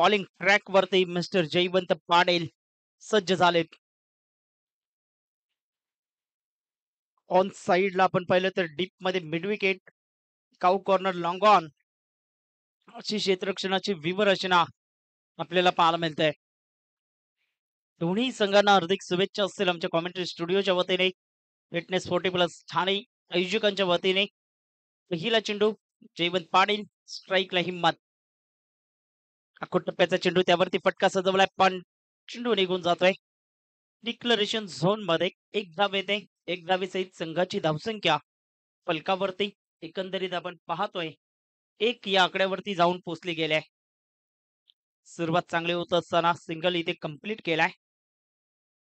Bowling track वरती mister Jaywant Patil सज्ज झालेत. ऑन साइडला आपण पाहिलं तर डीप मध्ये mid wicket, cow corner long on अशी क्षेत्ररक्षणाची विवरचना आपल्याला पाहायला मिळते. दोन्ही संघांना हार्दिक शुभेच्छा असतील आमच्या कॉमेंट्री स्टुडिओच्या वतीने, फिटनेस 40+ ठाणे आयोजकांच्या वतीने. पहिला चेंडू जयवंत पाटील, स्ट्राईकला हिम्मत. अकोट टप्प्याचा चेंडू त्यावरती फटका सजवलाय पण चेंडू निघून जातोय. डिक्लरेशन झोन मध्ये एक धाव येते. एक धावेसहित संघाची धावसंख्या फलकावरती एकंदरीत आपण पाहतोय एक या आकड्यावरती जाऊन पोहोचली गेली. सुरुवात चांगली होत असताना सिंगल इथे कंप्लीट केलाय.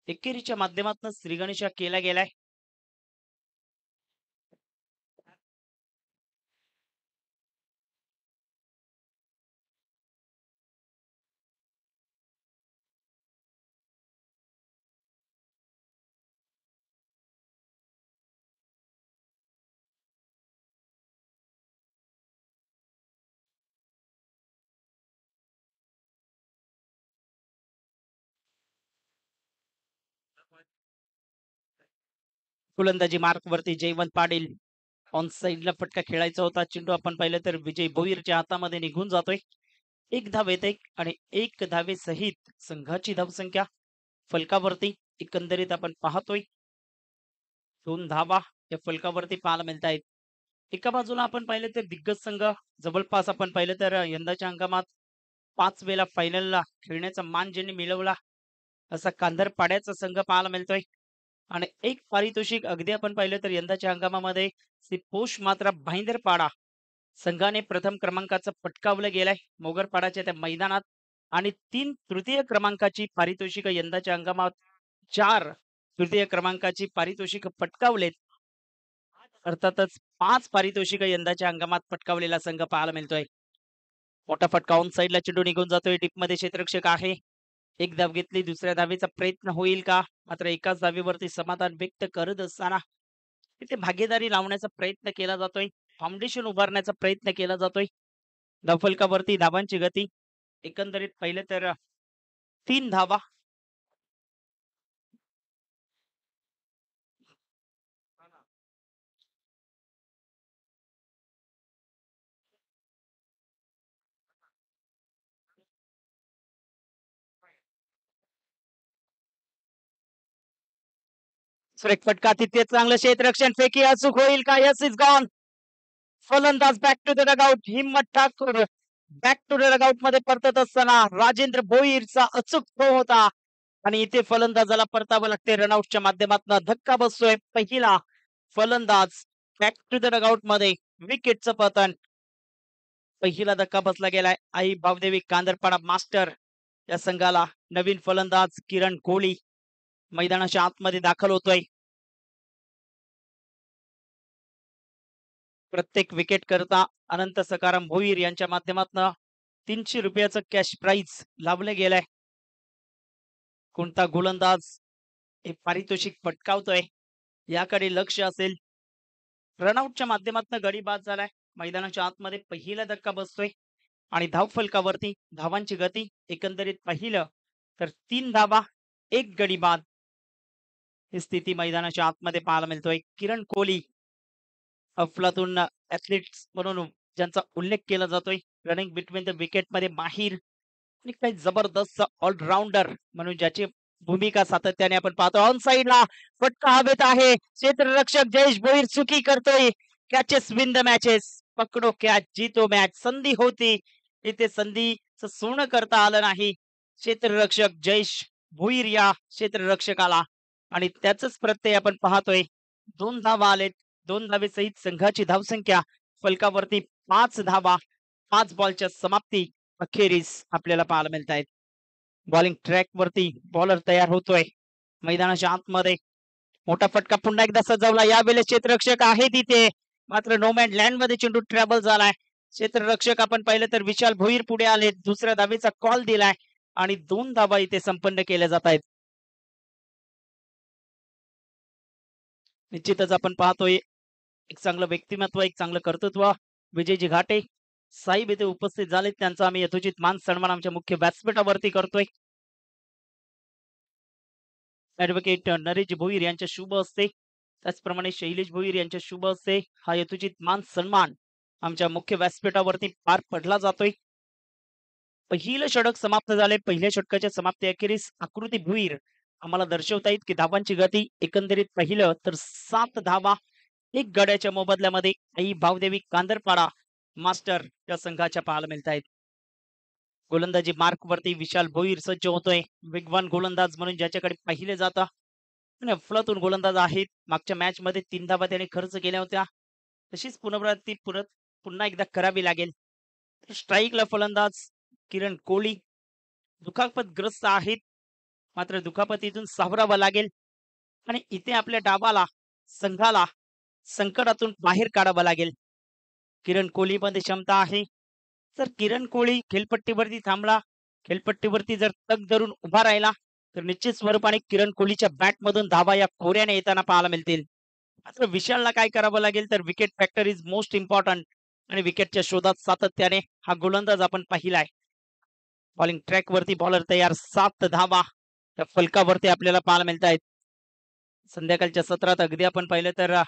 एकेरीच्या माध्यमातून श्रीगणेशा केला गेलाय. गोलंदाजी मार्क वरती जयवंत पाटील. ऑन साइडला फटका खेळायचा होता. चेंडू आपण पाहिलं तर विजय भोईरच्या हातामध्ये निघून जातोय. एक धाव येते आणि एक धावेसहित संघाची धावसंख्या फलकावरती एकंदरीत आपण पाहतोय 2 धावा या फलकावरती पाहायला मिळत आहेत. एका बाजूला आपण पाहिलं तर दिग्गज संघ जवळपास आपण पाहिलं तर यंदाच्या हंगामात 5 वेळा फायनलला खेळण्याचा मान ज्यांनी मिळवला असा कांदरपाड्याचा संघ पाहायला मिळतोय. आणि एक पारितोषिक अगदी आपण पाहिलं तर यंदाच्या हंगामामध्ये पोष मात्रा भाईंदरपाडा संघाने प्रथम क्रमांकाचं पटकावलं गेलंय मोगरपाडाच्या त्या मैदानात. आणि 3 तृतीय क्रमांकाची पारितोषिक यंदाच्या हंगामात 4 तृतीय क्रमांकाची पारितोषिक पटकावलेत. अर्थातच 5 पारितोषिक यंदाच्या हंगामात पटकावलेला संघ पाहायला मिळतोय. मोठा फटका ऑन साइडला चेंडू निघून जातोय. टीप मध्ये क्षेत्ररक्षक आहे. एक धाव घेतली. दुसऱ्या धावेचा प्रयत्न होईल का? मात्र एकाच धावेवरती समाधान व्यक्त करत असताना तिथे भागीदारी लावण्याचा प्रयत्न केला जातोय. फाउंडेशन उभारण्याचा प्रयत्न केला जातोय. धावफलकावरती धावांची गती एकंदरीत पाहिलं तर 3 धावा. सुरेख फटका तिथे चांगलं क्षेत्ररक्षण फेकी अचूक होईल का? Yes is gone. फलंदाज back to the dugout. Himmat Thakur back to the dugout मध्ये परतत असताना राजेंद्र भोईरचा अचूक थ्रो होता आणि इथे फलंदाजाला परतावं लागते. रनआउटच्या माध्यमातून धक्का बसतोय. पहिला फलंदाज बॅक टू द डगआउट मध्ये विकेटचं पतन. पहिला धक्का बसला गेलाय. आई भावदेवी कांदरपाडा मास्टर या संघाला. नवीन फलंदाज किरण कोहली मैदानाच्या आतमध्ये दाखल होतोय. प्रत्येक विकेट करता अनंत सकाराम भोईर यांच्या माध्यमातून 300 रुपयाचं कॅश प्राइज लावलं गेलंय. कोणता गोलंदाज हे पारितोषिक पटकावतोय याकडे लक्ष असेल. रनआउटच्या माध्यमातून गडी बाद झालाय. मैदानाच्या आतमध्ये पहिला धक्का बसतोय आणि धावफलकावरती धावांची गती एकंदरीत पाहिलं तर 3 धावा 1 गडी बाद ही स्थिती मैदानाच्या आतमध्ये पाहायला मिळतोय. किरण कोहली अफलातून ऍथलीट्स म्हणून ज्यांचा उल्लेख केला जातोय. रनिंग बिटवीन द विकेट मध्ये माहीर आणि काही जबरदस्त ऑलराऊंडर म्हणून ज्याची भूमिका सातत्याने आपण पाहतो. ऑन साइडला फटका हवेत आहे. क्षेत्ररक्षक जयेश भोईर चुकी करतोय. Catches win the matches. पकडो कॅच जीतो मॅच. संधी होती इथे संधीचं सोनं करता आलं नाही क्षेत्ररक्षक जयेश भोईर या क्षेत्ररक्षकाला आणि त्याच प्रत्यय आपण पाहतोय. 2 धावा आलेत. 2 धावेसहित संघाची धावसंख्या फलकावरती 5 धावा 5 बॉलच्या समाप्ती अखेरीस आपल्याला पाहायला मिळत आहेत. बॉलिंग ट्रॅक वरती बॉलर तयार होतोय. मैदानाच्या आतमध्ये मोठा फटका पुन्हा एकदा सजवला. यावेळेस क्षेत्ररक्षक आहे तिथे मात्र नोमॅन लँड मध्ये चेंडू ट्रॅव्हल झालाय. क्षेत्ररक्षक आपण पाहिलं तर विशाल भोईर पुढे आले. दुसऱ्या धावेचा कॉल दिलाय आणि 2 धावा इथे संपन्न केल्या जात आहेत. निश्चितच आपण पाहतोय एक चांगलं व्यक्तिमत्व, एक चांगलं कर्तृत्व विजयजी घाटे साहेब इथे उपस्थित झालेत, त्यांचा आम्ही यथोचित मान सन्मान आमच्या मुख्य व्यासपीठावरती करतोय. ऍडव्होकेट नरेश भोईर यांच्या शुभ हस्ते, त्याचप्रमाणे शैलेश भोईर यांच्या शुभ हस्ते हा यथोचित मान सन्मान आमच्या मुख्य व्यासपीठावरती पार पडला जातोय. पहिलं षटक समाप्त झाले. पहिल्या षटकाच्या समाप्ती अखेरीस आकृती भुईर आम्हाला दर्शवतायत की धावांची गती एकंदरीत पाहिलं तर 7 धावा एक गड्याच्या मोबदल्यामध्ये आई भावदेवी कांदरपाडा मास्टर या संघाच्या पाहायला मिळत आहेत. गोलंदाजी मार्क वरती विशाल भोईर सज्ज होतोय. वेगवान गोलंदाज म्हणून ज्याच्याकडे पाहिले जातं आणि अफलातून गोलंदाज आहेत. मागच्या मॅच मध्ये 3 धावा त्याने खर्च केल्या होत्या. तशीच पुनरावृत्ती पुन्हा एकदा करावी लागेल. स्ट्राईकला फलंदाज किरण कोहली दुखापतग्रस्त आहेत, मात्र दुखापतीतून सावरावं लागेल आणि इथे आपल्या डावाला संघाला संकटातून बाहेर काढावं लागेल. किरण कोहली मध्ये क्षमता आहे. जर किरण कोहली खेळपट्टीवरती थांबला, खेळपट्टीवरती जर तग धरून उभा राहिला तर निश्चित स्वरूपाने किरण कोहलीच्या बॅट मधून धावा या खोऱ्याने येताना पाहायला मिळतील. मात्र विशालला काय करावं लागेल तर wicket factor is most important आणि विकेटच्या शोधात सातत्याने हा गोलंदाज आपण पाहिलाय. बॉलिंग ट्रॅक वरती बॉलर तयार. 7 धावा त्या फलकावरती आपल्याला पाहायला मिळत आहेत. संध्याकाळच्या सत्रात अगदी आपण पाहिलं तर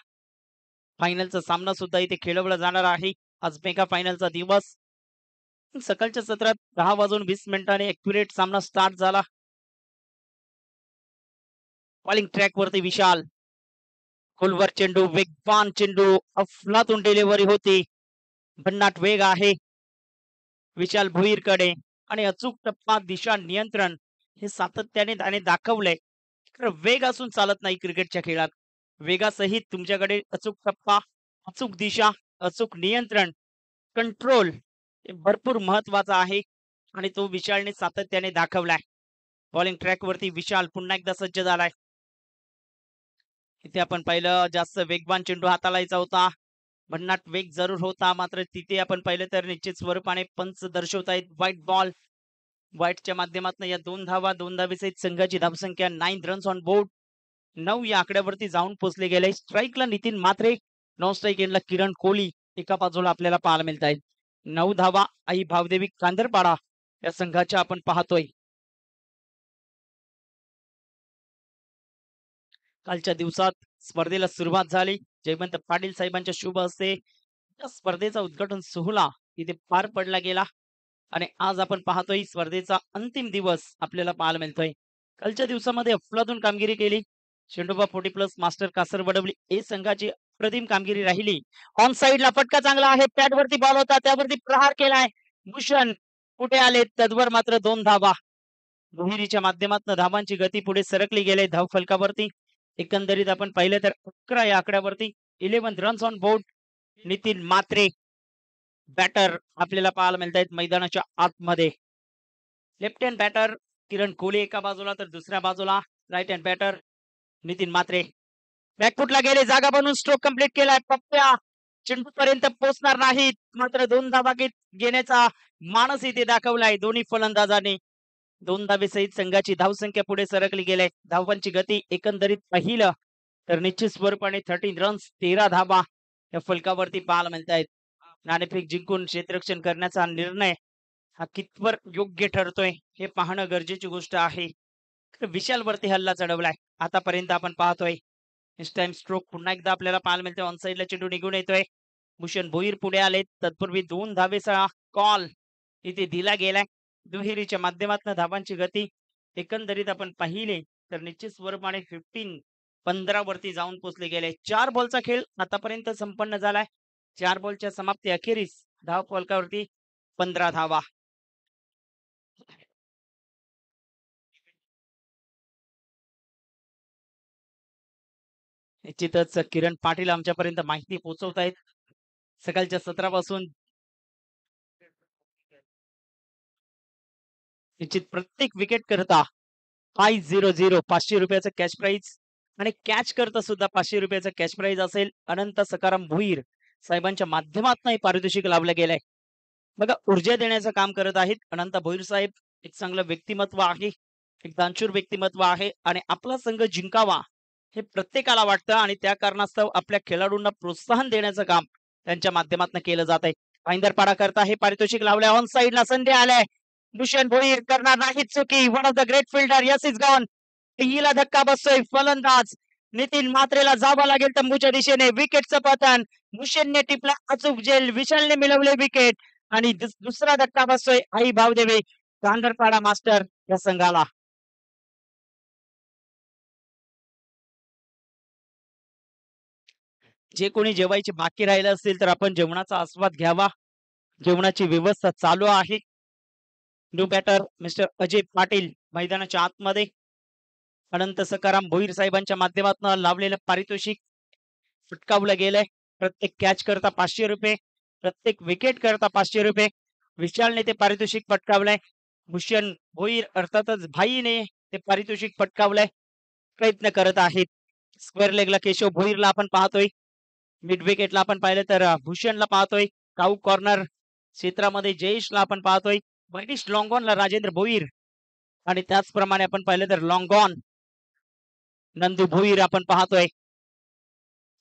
फायनलचा सामना सुद्धा इथे खेळवला जाणार आहे. आज मेगा फायनलचा दिवस. सकाळच्या सत्रात 10:20 ॲक्युरेट सामना स्टार्ट झाला. बॉलिंग ट्रॅक वरती विशाल, खोलवर चेंडू, वेगवान चेंडू, अफलातून डिलिव्हरी होती. भन्नाट वेग आहे विशाल भोईरकडे आणि अचूक टप्पा, दिशा नियंत्रण हे सातत्याने त्याने दाखवलंय. वेग असून चालत नाही क्रिकेटच्या खेळात. वेगासहित तुमच्याकडे अचूक टप्पा, अचूक दिशा, अचूक नियंत्रण, कंट्रोल हे भरपूर महत्वाचा आहे आणि तो विशालने सातत्याने दाखवलाय. बॉलिंग ट्रॅक वरती विशाल पुन्हा एकदा सज्ज झालाय. इथे आपण पाहिलं जास्त वेगवान चेंडू हाताळायचा होता. भन्नाट वेग जरूर होता, मात्र तिथे आपण पाहिलं तर निश्चित स्वरूपाने पंच दर्शवतायत व्हाईट बॉल. व्हाईटच्या माध्यमातून या 2 धावा, 2 धावेसहित संघाची धावसंख्या 9 रन्स ऑन बोर्ड. 9 या आकड्यावरती जाऊन पोहोचले गेले. स्ट्राईकला नितीन म्हात्रे, नॉन स्ट्राईक एंडला किरण कोहली एका बाजूला आपल्याला पाहायला मिळत आहेत. 9 धावा आई भावदेवी कांदरपाडा या संघाच्या आपण पाहतोय. कालच्या दिवसात स्पर्धेला सुरुवात झाली. जयवंत पाटील साहेबांच्या शुभ हस्ते या स्पर्धेचा उद्घाटन सोहळा इथे पार पडला गेला आणि आज आपण पाहतोय स्पर्धेचा अंतिम दिवस आपल्याला पाहायला मिळतोय. कालच्या दिवसामध्ये अफलातून कामगिरी केली. शेंडोबा 40+ मास्टर कासर वडवली ए संघाची अप्रतिम कामगिरी राहिली. ऑन साइडला फटका चांगला आहे. पॅड वरती बॉल होता, त्यावरती प्रहार केलाय. भूषण कुठे आले, तदवर मात्र 2 धावा. दुहेरीच्या माध्यमातून धावांची गती पुढे सरकली गेले धाव फलकावरती. एकंदरीत आपण पाहिलं तर 11 या आकड्यावरती 11 runs on board. Nitin Mhatre batter आपल्याला पाहायला मिळत आहेत मैदानाच्या आतमध्ये. Left hand batter Kiran Kohli एका बाजूला तर दुसऱ्या बाजूला right hand batter Nitin Mhatre. बॅकफुटला गेले, जागा बनवून स्ट्रोक कंप्लीट केलाय. पप्प्या चेंडू पर्यंत पोहोचणार नाहीत, मात्र 2 धावा घेण्याचा मानस इथे दाखवलाय दोन्ही फलंदाजांनी. 2 धावेसहित संघाची धावसंख्या पुढे सरकली गेली. धावांची गती एकंदरीत पाहिलं तर निश्चित स्वरूपाने 13 रन्स 13 धावा या फलकावरती पाहायला मिळत आहेत. नाणेफेक जिंकून क्षेत्ररक्षण करण्याचा निर्णय हा कितवर योग्य ठरतोय हे पाहणं गरजेची गोष्ट आहे. विशाल वरती हल्ला चढवलाय आतापर्यंत आपण पाहतोय. नेक्स्ट टाइम स्ट्रोक पुन्हा एकदा आपल्याला पाहायला मिळतोय. ऑन साइडला चेंडू निघून येतोय. भूषण भोईर पुढे आले. तत्पूर्वी 2 धावेचा कॉल इथे दिला गेलाय. दुहेरीच्या माध्यमातून धावांची गती एकंदरीत आपण पाहिले तर निश्चित स्वरूपाने 15 वरती जाऊन पोहोचले गेले. 4 बॉलचा खेळ आतापर्यंत संपन्न झालाय. 4 बॉलच्या समाप्ती अखेरीस धाव फलकावरती 15 धावा. निश्चितच किरण पाटील आमच्यापर्यंत माहिती पोहोचवतायत सकाळच्या सत्रापासून. निश्चित प्रत्येक विकेट करता 500 500 रुपयाचं कॅश प्राइज आणि कॅच करता सुद्धा 500 रुपयाचं कॅश प्राइज असेल. अनंत सकाराम भोईर साहेबांच्या माध्यमातून पारितोषिक लावलं गेलंय. बघा ऊर्जा देण्याचं काम करत आहेत अनंत भोईर साहेब. एक चांगलं व्यक्तिमत्व आहे, एक दानशूर व्यक्तिमत्व आहे आणि आपला संघ जिंकावा हे प्रत्येकाला वाटतं आणि त्या कारणास्तव आपल्या खेळाडूंना प्रोत्साहन देण्याचं काम त्यांच्या माध्यमातून केलं जात आहे. भाईंदरपाडा करता हे पारितोषिक लावलंय. ऑन साइडला संधी आलाय. भूषण भोईर करणार नाही चुकी. One of the great fielder. Yes is gone. हिला धक्का बसतोय. फलंदाज नितीन म्हात्रेला जावं लागेल तंबूच्या दिशेने. विकेटचं पतन. भूषणने टिपला अचूक झेल. विशालने मिळवले विकेट आणि दुसरा धक्का बसतोय आई भावदेवी गांधरपाडा मास्टर या संघाला. जे कोणी जेवायचे बाकी राहिलं असतील तर आपण जेवणाचा आस्वाद घ्यावा. जेवणाची व्यवस्था चालू आहे. New batter mister Ajay Patil मैदानाच्या आतमध्ये. अनंत सकाराम भोईर साहेबांच्या माध्यमातून लावलेलं पारितोषिक फटकावलं गेलंय. प्रत्येक कॅच करता 500 रुपये, प्रत्येक विकेट करता 500 रुपये. विशालने ते पारितोषिक पटकावलंय. भूषण भोईर अर्थातच भाईने ते पारितोषिक पटकावलंय. प्रयत्न करत आहेत. स्क्वेअर लेगला केशव भोईरला आपण पाहतोय. मिड विकेटला आपण पाहिलं तर भूषणला पाहतोय. काऊ कॉर्नर क्षेत्रामध्ये जयेशला आपण पाहतोय. बनिश लॉंगॉनला राजेंद्र भोईर आणि त्याचप्रमाणे आपण पाहिलं तर लॉंगॉन नंदू भोईर आपण पाहतोय.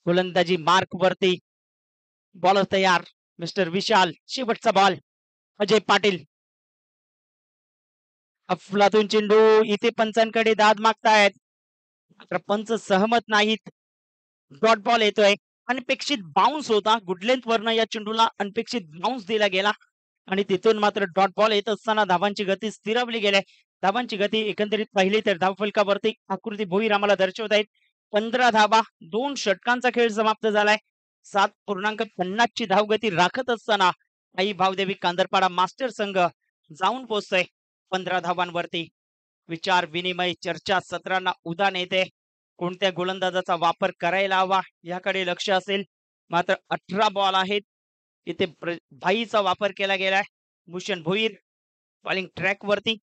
गोलंदाजी मार्क वरती. बॉलर तयार मिस्टर विशाल. शेवटचा बॉल अजय पाटील. अफलातून चेंडू. इथे पंचांकडे दाद मागतायत मात्र पंच सहमत नाहीत. डॉट बॉल येतोय. अनपेक्षित बाउन्स होता. गुडलेंथ वरनं या चेंडूला अनपेक्षित बाउन्स दिला गेला आणि तिथून मात्र डॉट बॉल येत असताना धावांची गती स्थिरावली गेली. धावांची गती एकंदरीत पाहिली तर धावफलकावरती आकृती भोईर आम्हाला दर्शवत आहेत. 15 धावा. 2 षटकांचा खेळ समाप्त झालाय. 7.50 ची धावगती राखत असताना आई भावदेवी कांदरपाडा मास्टर संघ जाऊन पोहोचतोय 15 धावांवरती. विचार विनिमय चर्चा सत्रांना उदान येते. कोणत्या गोलंदाजाचा वापर करायला हवा याकडे लक्ष असेल. मात्र 18 बॉल आहेत. इथे भाईचा वापर केला गेलाय. भूषण भोईर बॉलिंग ट्रॅक वरती.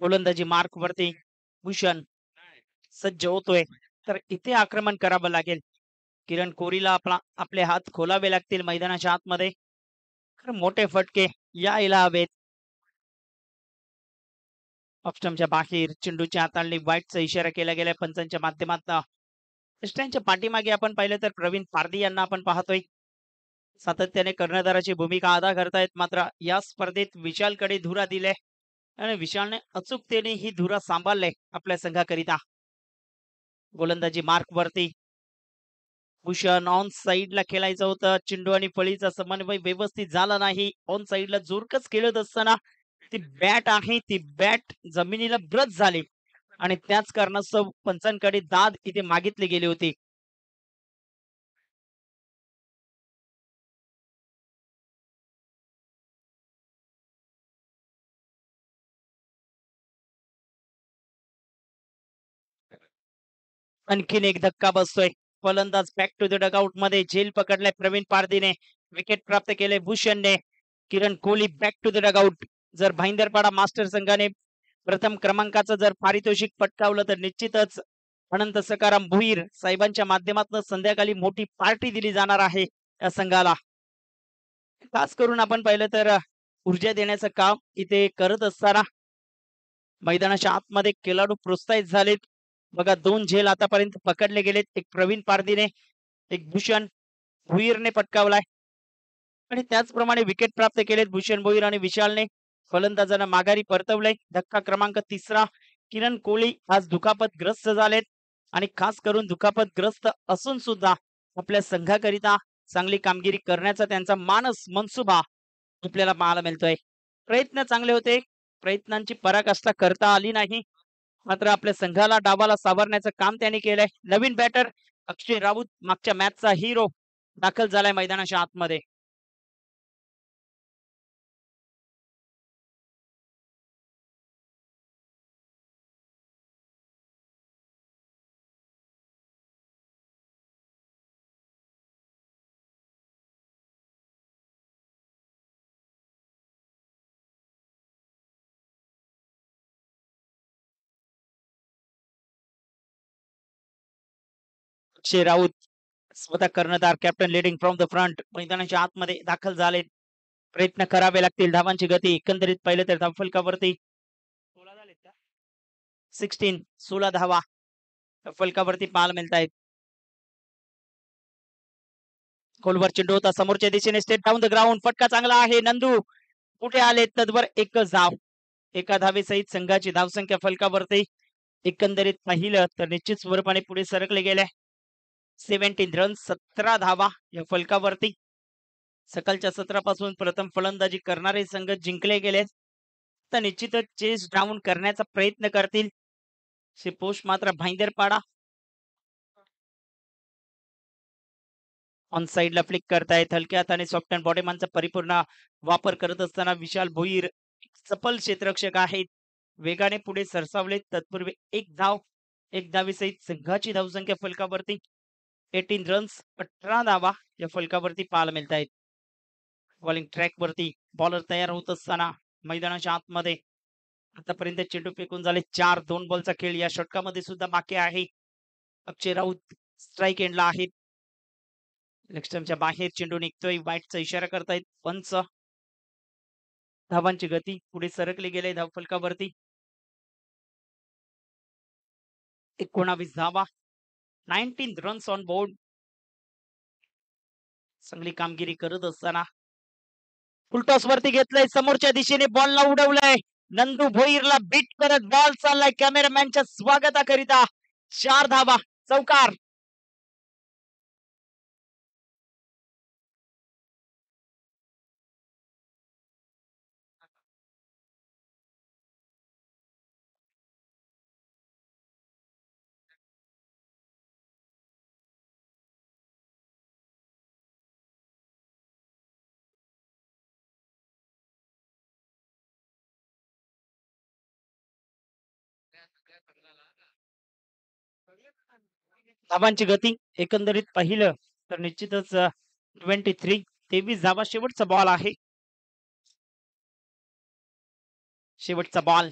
गोलंदाजी मार्क वरती. भूषण सज्ज होतोय तर इथे आक्रमण करावं लागेल. किरण कोरीला आपले हात खोलावे लागतील मैदानाच्या आतमध्ये. मोठे फटके यायला हवेत. ऑप्शनच्या बाहेर चेंडूच्या हाताळणी वाईटचा इशारा केला गेलाय पंचांच्या माध्यमातून. यष्ट्यांच्या पाठीमागे आपण पाहिलं तर प्रवीण पारधी यांना आपण पाहतोय. सातत्याने कर्णधाराची भूमिका अदा करतायत. मात्र या स्पर्धेत विशालकडे धुरा दिले आणि विशालने अचूकतेने ही धुरा सांभाळले आपल्या संघाकरिता. गोलंदाजी मार्क वरती. भूषण ऑन साइडला खेळायचं होतं. चेंडू आणि फळीचा समन्वय व्यवस्थित झाला नाही. ऑन साइडला जोरकस खेळत असताना ती बॅट आहे ती बॅट जमिनीला ब्रश झाली आणि त्याच कारणास्तव पंचांकडे दाद इथे मागितली गेली होती. आणखीन एक धक्का बसतोय. फलंदाज बॅक टू द डगआउट मध्ये. झेल पकडलाय प्रवीण पारधीने. विकेट प्राप्त केले भूषणने. Kiran Kohli back to the dugout. जर भाईंदरपाडा मास्टर संघाने प्रथम क्रमांकाचं जर पारितोषिक पटकावलं तर निश्चितच अनंत सकाराम भोईर साहेबांच्या माध्यमातून संध्याकाळी मोठी पार्टी दिली जाणार आहे या संघाला. खास करून आपण पाहिलं तर ऊर्जा देण्याचं काम इथे करत असताना मैदानाच्या आतमध्ये खेळाडू प्रोत्साहित झालेत. बघा 2 झेल आतापर्यंत पकडले गेलेत. एक प्रवीण पारधीने, एक भूषण भोईरने पटकावलाय आणि त्याचप्रमाणे विकेट प्राप्त केलेत भूषण भोईर आणि विशालने. फलंदाजांना माघारी परतवलंय. धक्का क्रमांक 3. किरण कोहली आज दुखापतग्रस्त झालेत आणि खास करून दुखापतग्रस्त असून सुद्धा आपल्या संघाकरिता चांगली कामगिरी करण्याचा त्यांचा मानस मनसुबा आपल्याला पाहायला मिळतोय. प्रयत्न चांगले होते. प्रयत्नांची पराकाष्ठा करता आली नाही. मात्र आपल्या संघाला डावाला सावरण्याचं काम त्यांनी केलंय. नवीन बॅटर अक्षय राऊत मागच्या मॅचचा हिरो दाखल झालाय मैदानाच्या आतमध्ये. अक्षय राऊत स्वतः कर्णधार captain leading from the front मैदानाच्या आतमध्ये दाखल झाले. प्रयत्न करावे लागतील. धावांची गती एकंदरीत पाहिलं तर धावफलकावरती 16 झालेत का? 16 धावा फलकावरती पाहायला मिळत आहेत. खोलवर चेंडू होता समोरच्या दिशेने स्टेट डाऊन द ग्राउंड. फटका चांगला आहे. नंदू कुठे आले? तदवर एकच धाव. एका धावेसहित संघाची धावसंख्या फलकावरती एकंदरीत पाहिलं तर निश्चित स्वरूपाने पुढे सरकले गेले. 17 रन 17 धावा या फलकावरती. सकाळच्या सत्रापासून प्रथम फलंदाजी करणारे संघ जिंकले गेले. तर निश्चितच चेस डाऊन करण्याचा प्रयत्न करतील. पोस्ट मात्र भाईंदरपाडा ऑन साइडला फ्लिक करतायत. हलक्या हाताने सॉफ्ट अँड बॉडीमानचा परिपूर्ण वापर करत असताना विशाल भोईर सफल क्षेत्ररक्षक आहेत. वेगाने पुढे सरसावले. तत्पूर्वी एक धावेसहित संघाची धावसंख्या फलकावरती 18 रन्स 18 धावा या फलकावरती पाहायला मिळत आहेत. बॉलिंग ट्रॅक वरती बॉलर तयार होत असताना मैदानाच्या आतमध्ये आतापर्यंत चेंडू फेकून झाले 4. 2 बॉलचा खेळ या षटकामध्ये सुद्धा बाकी आहे. अक्षय राऊत स्ट्राईक एंडला आहेत. लेगस्टम्पच्या बाहेर चेंडू निघतोय. वाईटचा इशारा करतायत पंच. धावांची गती पुढे सरकली गेले धावफलकावरती 19 धावा 19 रन्स ऑन बोर्ड. चांगली कामगिरी करत असताना फुलटॉस वरती घेतलंय. समोरच्या दिशेने बॉलला उडवलंय. नंदू भोईरला बीट करत बॉल चाललाय कॅमेरामॅनच्या स्वागताकरिता. 4 धावा चौकार. धावांची गती एकंदरीत पाहिलं तर निश्चितच 23 धावा शेवटचा बॉल आहे. शेवटचा बॉल.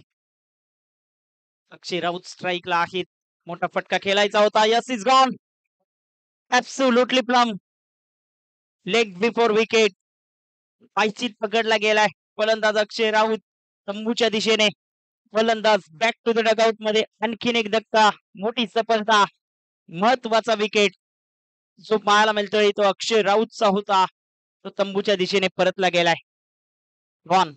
अक्षय राऊत स्ट्राईकला आहेत. मोठा फटका खेळायचा होता. Yes is gone. Absolutely plum. Leg before wicket. पायचीत पकडला गेलाय. फलंदाज अक्षय राऊत तंबूच्या दिशेने. फलंदाज बॅक टू द डगआउट मध्ये. आणखीन एक धक्का. मोठी सफलता. महत्वाचा विकेट जो पाहायला मिळतोय तो अक्षय राऊतचा होता. तो तंबूच्या दिशेने परतला गेलाय. गॉन.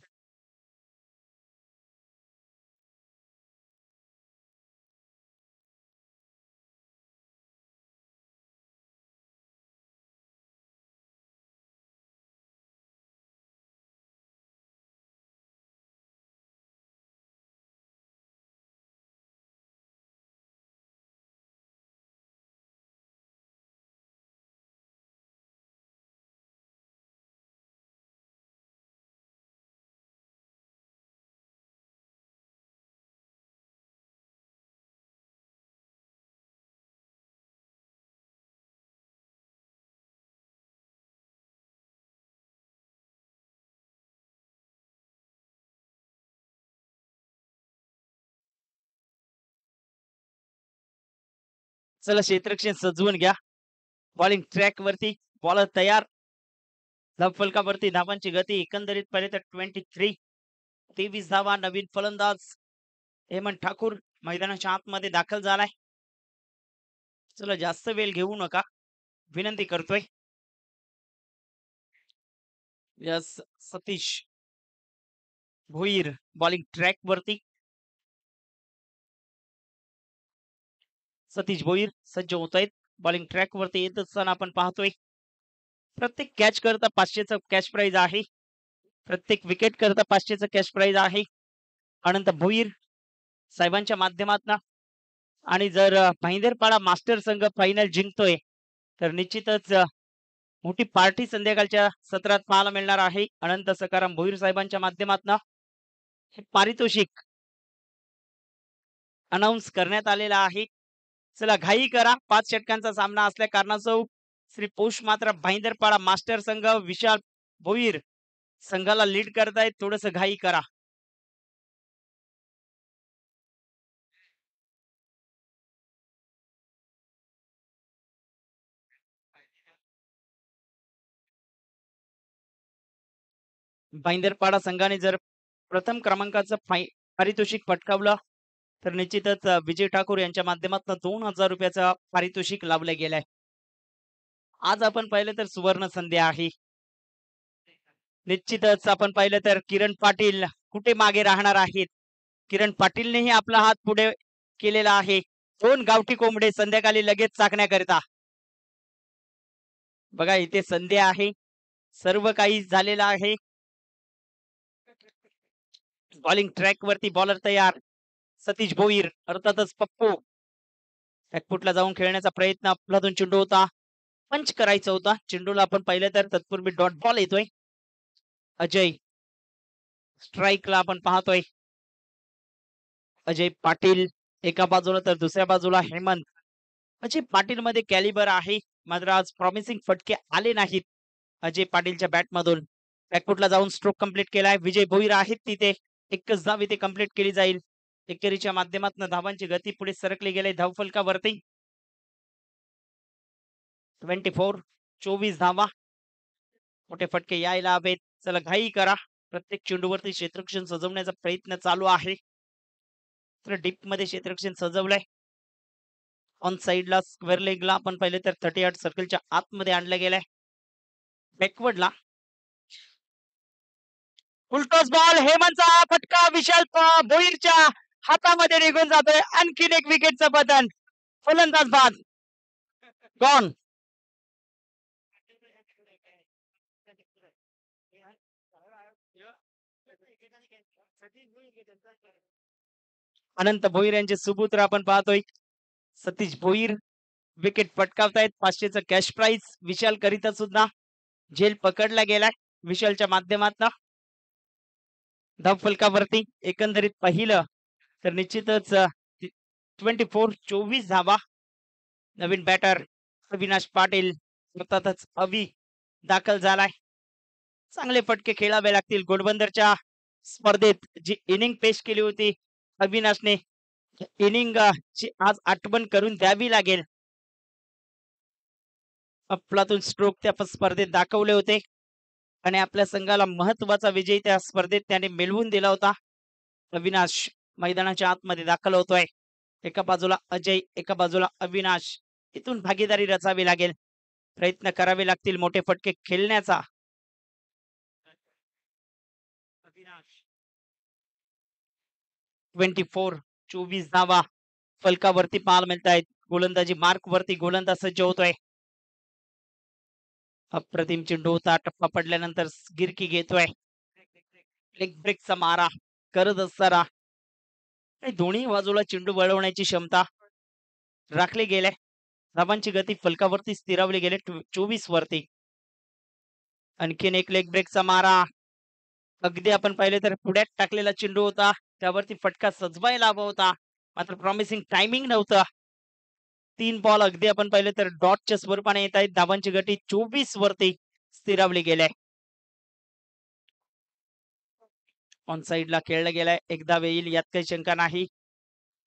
चला क्षेत्ररक्षण सजवून घ्या. बॉलिंग ट्रॅक वरती बॉलर तयार. धावफलकावरती धावांची गती एकंदरीत पाहिले तर 23 धावा. नवीन फलंदाज हेमंत ठाकूर मैदानाच्या आतमध्ये दाखल झालाय. चला जास्त वेळ घेऊ नका विनंती करतोय. Yes Satish Bhoir bowling track वरती. सतीश भोईर सज्ज होत आहेत. बॉलिंग ट्रॅक वरती येत असताना आपण पाहतोय प्रत्येक कॅच करता 500चं कॅश प्राइज आहे. प्रत्येक विकेट करता 500चं कॅश प्राइज आहे. अनंत भोईर साहेबांच्या माध्यमातून. आणि जर भाईंदरपाडा मास्टर संघ फायनल जिंकतोय तर निश्चितच मोठी पार्टी संध्याकाळच्या सत्रात पाहायला मिळणार आहे. अनंत सकाराम भोईर साहेबांच्या माध्यमातून हे पारितोषिक अनाऊन्स करण्यात आलेला आहे. चला घाई करा. 5 षटकांचा सामना असल्या कारणास्तव श्री पोष मात्र भाईंदरपाडा मास्टर संघ विशाल भोईर संघाला लीड करतायत. थोडस घाई करा. भाईंदरपाडा संघाने जर प्रथम क्रमांकाचं पारितोषिक पटकावलं तर निश्चितच विजय ठाकूर यांच्या माध्यमातून 2000 रुपयाचा पारितोषिक लाभले गेलाय. आज आपण पाहिलं तर सुवर्ण संधी आहे. निश्चितच आपण पाहिलं तर किरण पाटील कुठे मागे राहणार आहेत. किरण पाटीलनेही आपला हात पुढे केलेला आहे. 2 गावठी कोंबडे संध्याकाळी लगेच चाकण्याकरिता. बघा इथे संधी आहे. सर्व काही झालेलं आहे. बॉलिंग ट्रॅक वरती बॉलर तयार. सतीश भोईर अर्थातच पप्पू बॅकफुटला जाऊन खेळण्याचा प्रयत्न आपलातून चेंडू होता. पंच करायचा होता चेंडूला. आपण पाहिलं तर तत्पूर्वी डॉट बॉल येतोय. अजय स्ट्राईकला आपण पाहतोय. अजय पाटील एका बाजूला तर दुसऱ्या बाजूला हेमंत. अजय पाटील मध्ये कॅलिबर आहे मात्र आज प्रॉमिसिंग फटके आले नाहीत अजय पाटीलच्या बॅट मधून. बॅकफुटला जाऊन स्ट्रोक कंप्लीट केलाय. विजय भोईर आहेत तिथे. एकच धाव इथे कंप्लीट केली जाईल. एकेरीच्या माध्यमातून धावांची गती पुढे सरकली गेली धावफलकावरती. 24 धावा. मोठे फटके यायला हवेत. चला घाई करा. प्रत्येक चेंडूवरती क्षेत्ररक्षण सजवण्याचा प्रयत्न चालू आहे. तर डीप मध्ये क्षेत्ररक्षण सजवलंय. ऑन साइडला स्क्वेअर लेगला आपण पाहिले तर 38 सर्कलच्या आतमध्ये आणलं गेलंय. बॅकवर्डला फुलटॉस बॉल. हेमंतचा फटका विशाल भोईरच्या हातामध्ये निघून जातोय. आणखीन एक विकेटचं पतन. फलंदाज बाद. गॉन. अनंत भोईर यांचे सुपुत्र आपण पाहतोय. सतीश भोईर विकेट पटकावतायत. 500चं कॅश प्राइज विशाल करिता सुद्धा झेल पकडला गेलाय विशालच्या माध्यमातून. धावफलकावरती एकंदरीत पाहिलं तर निश्चितच 24 धावा. नवीन बॅटर अविनाश पाटील अर्थातच अवि दाखल झालाय. चांगले फटके खेळावे लागतील. घोडबंदरच्या स्पर्धेत जी इनिंग पेश केली होती अविनाशने इनिंग ची आज आठवण करून द्यावी लागेल. अफलातून स्ट्रोक त्या स्पर्धेत दाखवले होते आणि आपल्या संघाला महत्वाचा विजय त्या स्पर्धेत त्याने मिळवून दिला होता. अविनाश मैदानाच्या आतमध्ये दाखल होतोय. एका बाजूला अजय एका बाजूला अविनाश. इथून भागीदारी रचावी लागेल. प्रयत्न करावे लागतील मोठे फटके खेळण्याचा. 24 धावा फलकावरती पाहायला मिळत आहेत. गोलंदाजी मार्क वरती गोलंदाज सज्ज होतोय. अप्रतिम चेंडू होता. टप्पा पडल्यानंतर गिरकी घेतोय. लेग ब्रेकचा मारा करत असताना दोन्ही बाजूला चेंडू वळवण्याची क्षमता राखली गेले. धावांची गती फलकावरती स्थिरावली गेले 24 वरती. आणखीन एक लेग ब्रेकचा मारा. अगदी आपण पाहिले तर पुढ्यात टाकलेला चेंडू होता. त्यावरती फटका सजवायला हवा होता मात्र प्रॉमिसिंग टायमिंग नव्हतं. 3 बॉल अगदी आपण पाहिले तर डॉटच्या स्वरूपाने येत आहेत. धावांची गती 24 वरती स्थिरावली गेले. ऑन साइडला खेळला गेलाय. एकदा येईल यात काही शंका नाही.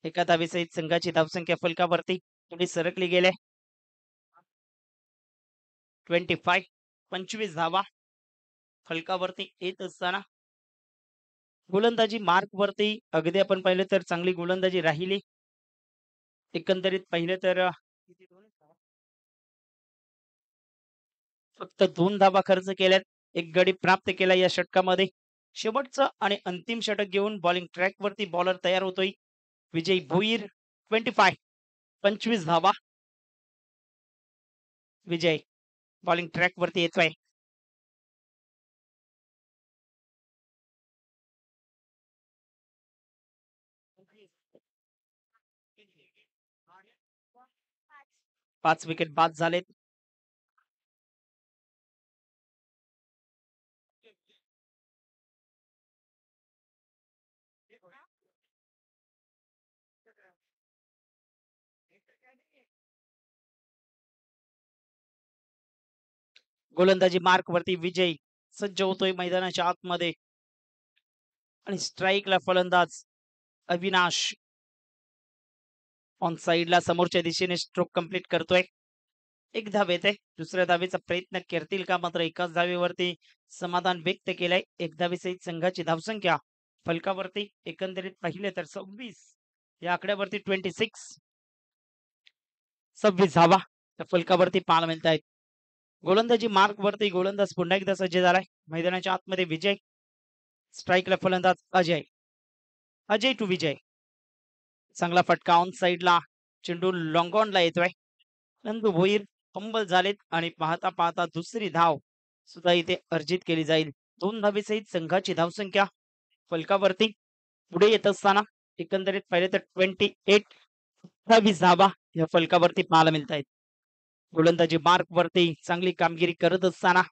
एका धावेसहित संघाची धावसंख्या फलकावरती थोडी सरकली गेले. 25 धावा फलकावरती येत असताना गोलंदाजी मार्क वरती अगदी आपण पाहिलं तर चांगली गोलंदाजी राहिली. एकंदरीत पाहिलं तर फक्त 2 धावा खर्च केल्यात. एक गडी प्राप्त केला या षटकामध्ये. शेवटचं आणि अंतिम षटक घेऊन बॉलिंग ट्रॅक वरती बॉलर तयार होतोय. विजय भोईर 25 धावा. विजय बॉलिंग ट्रॅक वरती येतोय. पाच विकेट बाद झालेत. गोलंदाजी मार्क वरती विजय सज्ज होतोय मैदानाच्या आतमध्ये आणि स्ट्राईकला फलंदाज अविनाश ऑन साइडला समोरच्या दिशेने स्ट्रोक कंप्लीट करतोय. एक धाव येते. दुसऱ्या धावेचा प्रयत्न करतील का? मात्र एकाच धावेवरती समाधान व्यक्त केलंय. एक धावेसहित संघाची धावसंख्या फलकावरती एकंदरीत पाहिले तर 26 या आकड्यावरती 26 धावा त्या फलकावरती पाहायला मिळत आहेत. गोलंदाजी मार्क वरती गोलंदाज पुन्हा एकदा सज्ज झालाय. मैदानाच्या आतमध्ये विजय, स्ट्राईकला फलंदाज अजय. अजय टू विजय. चांगला फटका ऑन साइडला, चेंडू लॉंग ऑनला येतोय. नंदू भोईर फंबल झालेत आणि पाहता पाहता दुसरी धाव सुद्धा इथे अर्जित केली जाईल. 2 धावेसहित संघाची धावसंख्या फलकावरती पुढे येत असताना एकंदरीत पाहिले तर 28 धावा या फलकावरती पाहायला मिळत आहेत. गोलंदाजी मार्क वरती चांगली कामगिरी करत असताना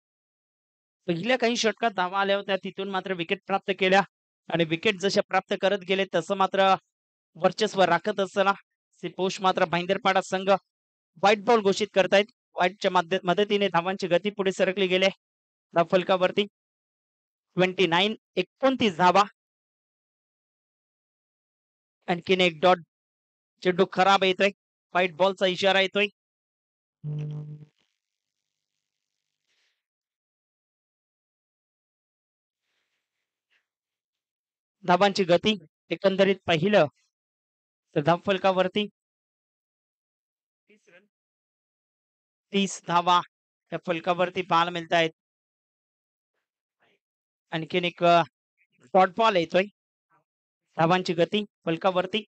पहिल्या काही षटकात धावा आल्या होत्या, तिथून मात्र विकेट प्राप्त केल्या आणि विकेट जशा प्राप्त करत गेले तसं मात्र वर्चस्व राखत असताना सिपोष मात्र भाईंदरपाडा संघ व्हाईट बॉल घोषित करतायत. व्हाईटच्या मदतीने धावांची गती पुढे सरकली गेले. धाव फलकावरती 29 धावा. आणखीन एक डॉट, चेंडू खराब येतोय. व्हाईट बॉलचा इशारा येतोय. धावांची गती एकंदरीत पाहिलं तर धाव फलकावरती 30 धावा या फलकावरती पाहायला मिळत आहेत. आणखीन एक डॉट बॉल येतोय. धावांची गती फलकावरती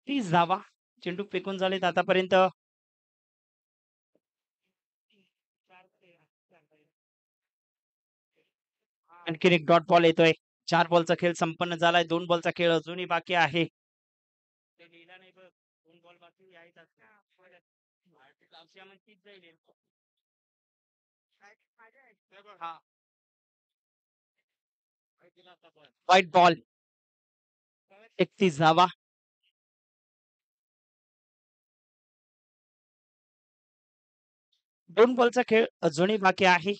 30 धावा. चेंडू फेकून झालेत आतापर्यंत. आणखीन एक डॉट बॉल येतोय. 4 बॉलचा खेळ संपन्न झालाय. 2 बॉलचा खेळ अजूनही बाकी आहे. व्हाईट बॉल 31 धावा. दोन बॉलचा खेळ अजूनही बाकी आहे.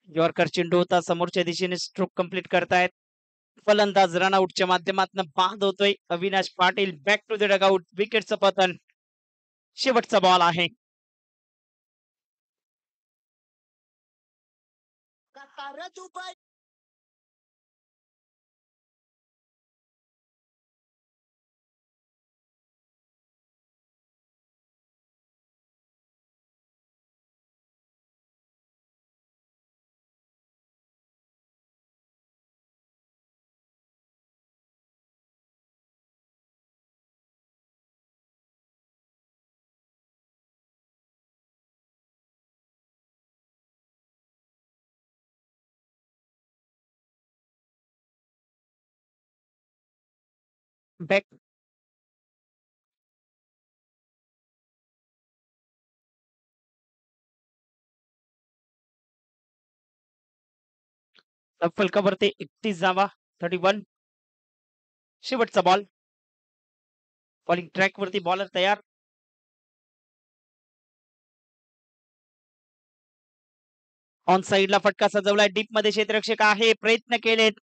यॉर्कर चेंडू होता समोरच्या दिशेने स्ट्रोक कंप्लीट करतायत. फलंदाज रनआउटच्या माध्यमातून बाद होतोय. Avinash Patil back to the dugout. विकेटचं पतन. शेवटचा बॉल आहे. बॅक फलकावरती 31 धावा. 31. शेवटचा बॉल. बॉलिंग ट्रॅक वरती बॉलर तयार. ऑन साइडला फटका सजवलाय. डीप मध्ये क्षेत्ररक्षक आहे. प्रयत्न केलेत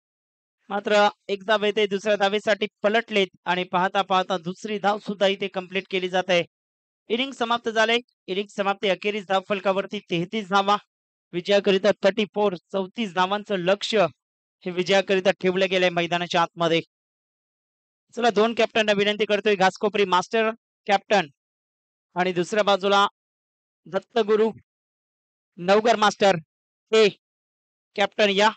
मात्र एकदा वेते दुसऱ्या धावेसाठी पलटलेत आणि पाहता पाहता दुसरी धाव सुद्धा इथे कंप्लीट केली जात आहे. इनिंग समाप्त झाले. इनिंग समाप्ती अखेरीस धाव फलकावरती 33 धावा. विजयाकरिता 34 धावांचं लक्ष हे विजयाकरिता ठेवलं गेलंय मैदानाच्या आतमध्ये. चला 2 कॅप्टनना विनंती करतोय. घासकोपरी मास्टर कॅप्टन आणि दुसऱ्या बाजूला दत्तगुरु नवगर मास्टर हे कॅप्टन या.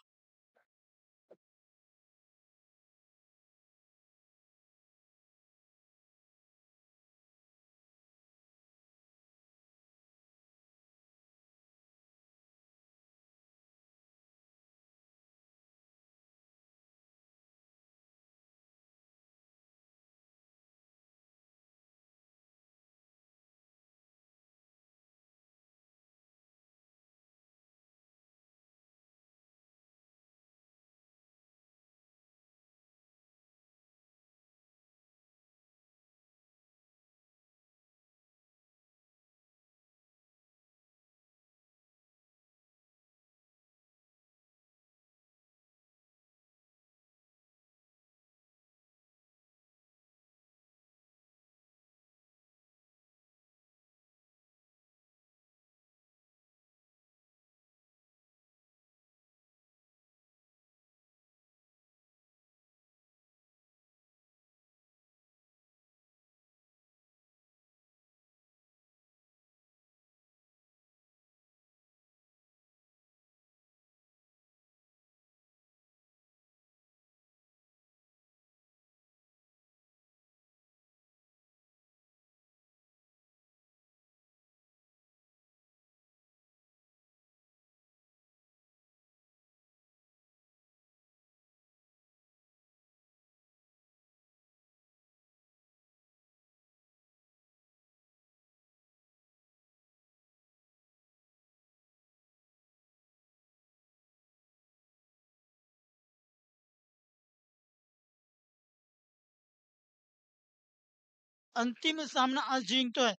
अंतिम सामना आज जिंकतोय,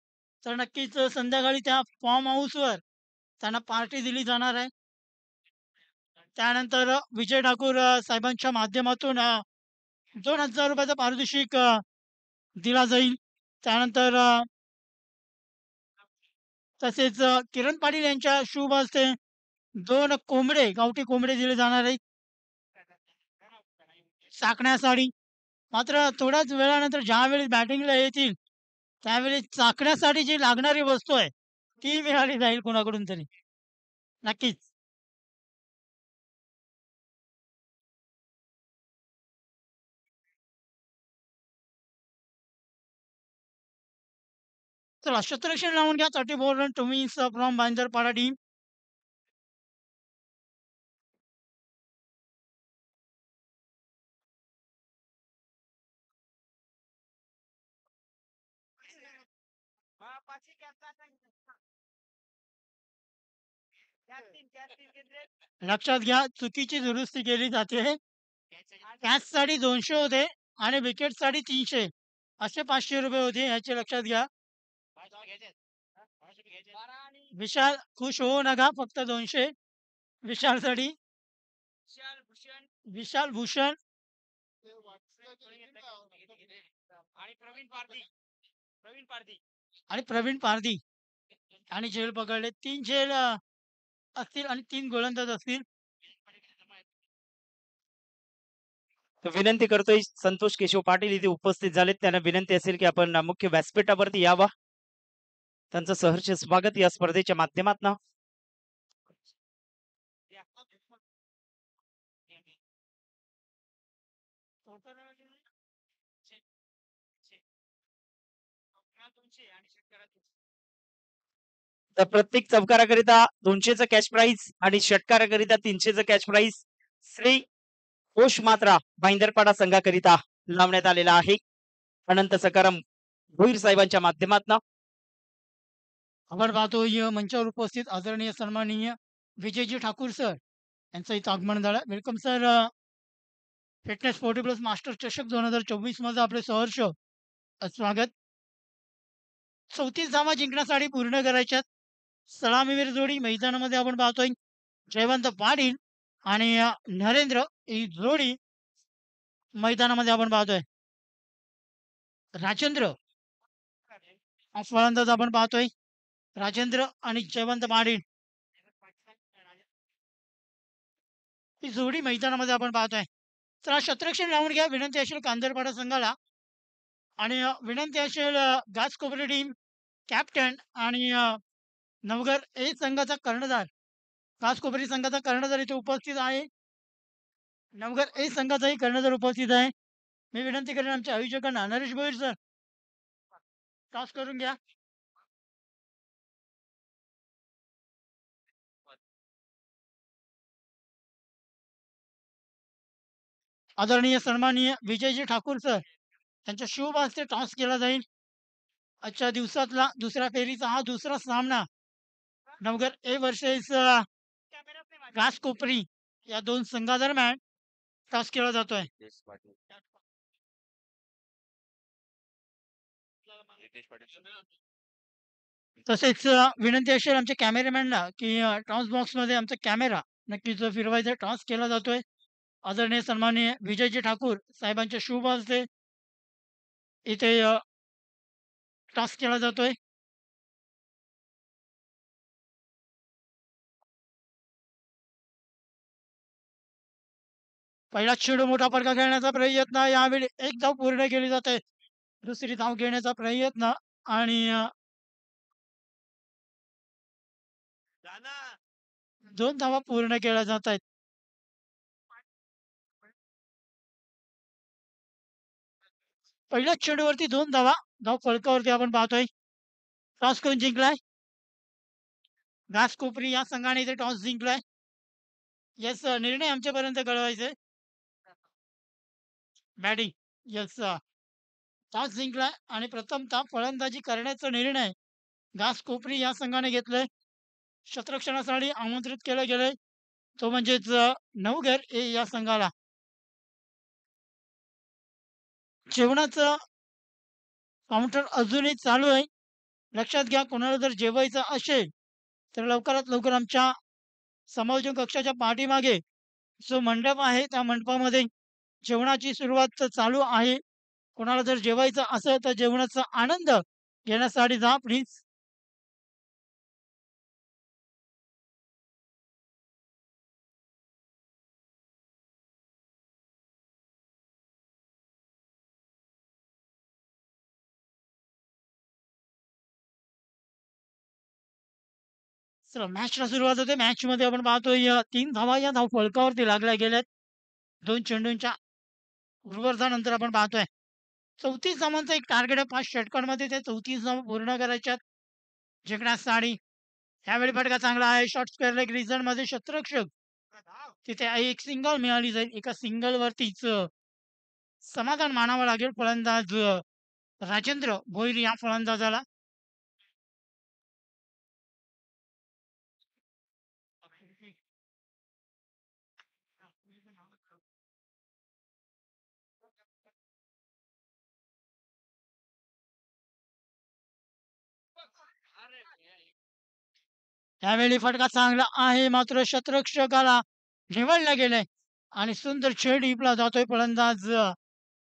तर नक्कीच संध्याकाळी त्या फॉर्म हाऊसवर त्यांना पार्टी दिली जाणार आहे. त्यानंतर विजय ठाकूर साहेबांच्या माध्यमातून ₹2000 पारितोषिक दिला जाईल. त्यानंतर तसेच किरण पाटील यांच्या शुभ हस्ते 2 कोंबडे, गावठी कोंबडे दिले जाणार आहेत. चाकण्यासाठी. मात्र थोड्याच वेळानंतर ज्यावेळी बॅटिंगला येतील, त्यावेळी चाकण्यासाठी जी लागणारी वस्तू आहे, ती मिळाली जाईल कुणाकडून तरी. नक्कीच. चला क्षेत्ररक्षण लावून घ्या. 34 रन टू फ्रॉम बांजरपाडा टीम. लक्षात घ्या, चुकीची दुरुस्ती केली जाते. कॅचसाठी 200 होते आणि विकेटसाठी 300 असे ₹500 होते. याचे लक्षात घ्या. विशाल खुश होऊ नका. फक्त 200 विशालसाठी. विशाल भूषण आणि प्रवीण पारधी आणि झेल पकडले. 3 झेल असतील आणि 3 गोलंदाज असतील. तर विनंती करतोय संतोष केशव पाटील इथे उपस्थित झालेत. त्यांना विनंती असेल की आपण मुख्य व्यासपीठावरती यावा. त्यांचं सहर्ष स्वागत या स्पर्धेच्या माध्यमातून. तर प्रत्येक चौकाराकरिता 200चं कॅश प्राइज आणि षटकाराकरिता 300चं कॅश प्राइज श्री कोश मात्रा भाईंदरपाडा संघाकरिता लावण्यात आलेला आहे. अनंत सकाराम भोईर साहेबांच्या माध्यमातून. आपण पाहतो मंचावर उपस्थित आदरणीय सन्माननीय विजयजी ठाकूर सर यांचं इथं आगमन झालं. Welcome sir. Fitness 40 plus master चषक 2024 मध्ये आपले सहर्ष स्वागत. 34 धावा जिंकण्यासाठी पूर्ण करायच्यात. सलामीवीर जोडी मैदानामध्ये आपण पाहतोय जयवंत पाटील आणि नरेंद्र ही जोडी मैदानामध्ये आपण पाहतोय. राजेंद्र हा फलंदाज आपण पाहतोय. राजेंद्र आणि जयवंत पाटील ही जोडी मैदानामध्ये आपण पाहतोय. चला क्षेत्ररक्षण लावून घ्या. विनंती असेल कांदरपाडा संघाला आणि विनंती असेल गाच कोपरी टीम कॅप्टन आणि नवघर ए संघाचा कर्णधार, गाच कोपरी संघाचा कर्णधार इथे उपस्थित आहे. नवघर ए संघाचाही कर्णधार उपस्थित आहे. मी विनंती करेन आमच्या आयोजकांना नरेश भोईर सर टॉस करून घ्या. आदरणीय सन्माननीय विजयजी ठाकूर सर त्यांच्या शुभ हस्ते टॉस केला जाईल. आजच्या दिवसातला दुसऱ्या फेरीचा हा दुसरा सामना नवघर ए वर्सेस घास कोपरी या 2 संघादरम्यान टॉस केला जातोय. तसेच विनंती असेल आमच्या कॅमेरामॅनला की टॉस बॉक्समध्ये आमचा कॅमेरा नक्कीच फिरवायचा. टॉस केला जातोय. आदरणीय सन्माननीय विजयजी ठाकूर साहेबांच्या शुभ हस्ते इथे टॉस केला जातोय. पहिला चेंडू मोठा फटका खेळण्याचा प्रयत्न. यावेळी एक धाव पूर्ण केली जाते. दुसरी धाव घेण्याचा प्रयत्न आणि 2 धावा पूर्ण केल्या जात आहेत. पहिल्याच चेंडूवरती 2 धावा. धाव फलकावरती आपण पाहतोय. टॉस करून जिंकलाय घास कोपरी या संघाने इथे टॉस जिंकलाय. यस निर्णय आमच्यापर्यंत कळवायचे. बॅटिंग यस टॉस जिंकलाय आणि प्रथमतः फलंदाजी करण्याचा निर्णय घास कोपरी या संघाने घेतलाय. क्षेत्ररक्षणासाठी आमंत्रित केलं गेलंय तो म्हणजेच नवघर ए या संघाला. जेवणाचं काउंटर अजूनही चालू आहे. लक्षात घ्या, कोणाला जर जेवायचं असेल, तर लवकरात लवकर आमच्या समालोचन कक्षाच्या पाठीमागे जो मंडप आहे, त्या मंडपामध्ये जेवणाची सुरुवात चालू आहे. कोणाला जर जेवायचं असेल, तर जेवणाचा आनंद घेण्यासाठी जा प्लीज. चला मॅचला सुरुवात होते. मॅचमध्ये आपण पाहतोय 3 धावा या धावफलकावरती लागल्या गेल्यात. 2 चेंडूंच्या ओव्हरचा आपण पाहतोय. 34 धावांचं एक टार्गेट आहे 5 षटकांमध्ये. ते 34 धावा पूर्ण करायच्यात जिंकण्यासाठी. यावेळी फटका चांगला आहे. शॉर्ट स्क्वेअर लेग रिजनमध्ये क्षेत्ररक्षक तिथे एक सिंगल मिळाली जाईल. एका सिंगलवरतीच समाधान मानावं लागेल फलंदाज राजेंद्र भोईर या फलंदाजाला. त्यावेळी फटका चांगला आहे, मात्र शतरक्षकाला निवडलं गेलंय आणि सुंदर छेड टिपला जातोय. फलंदाज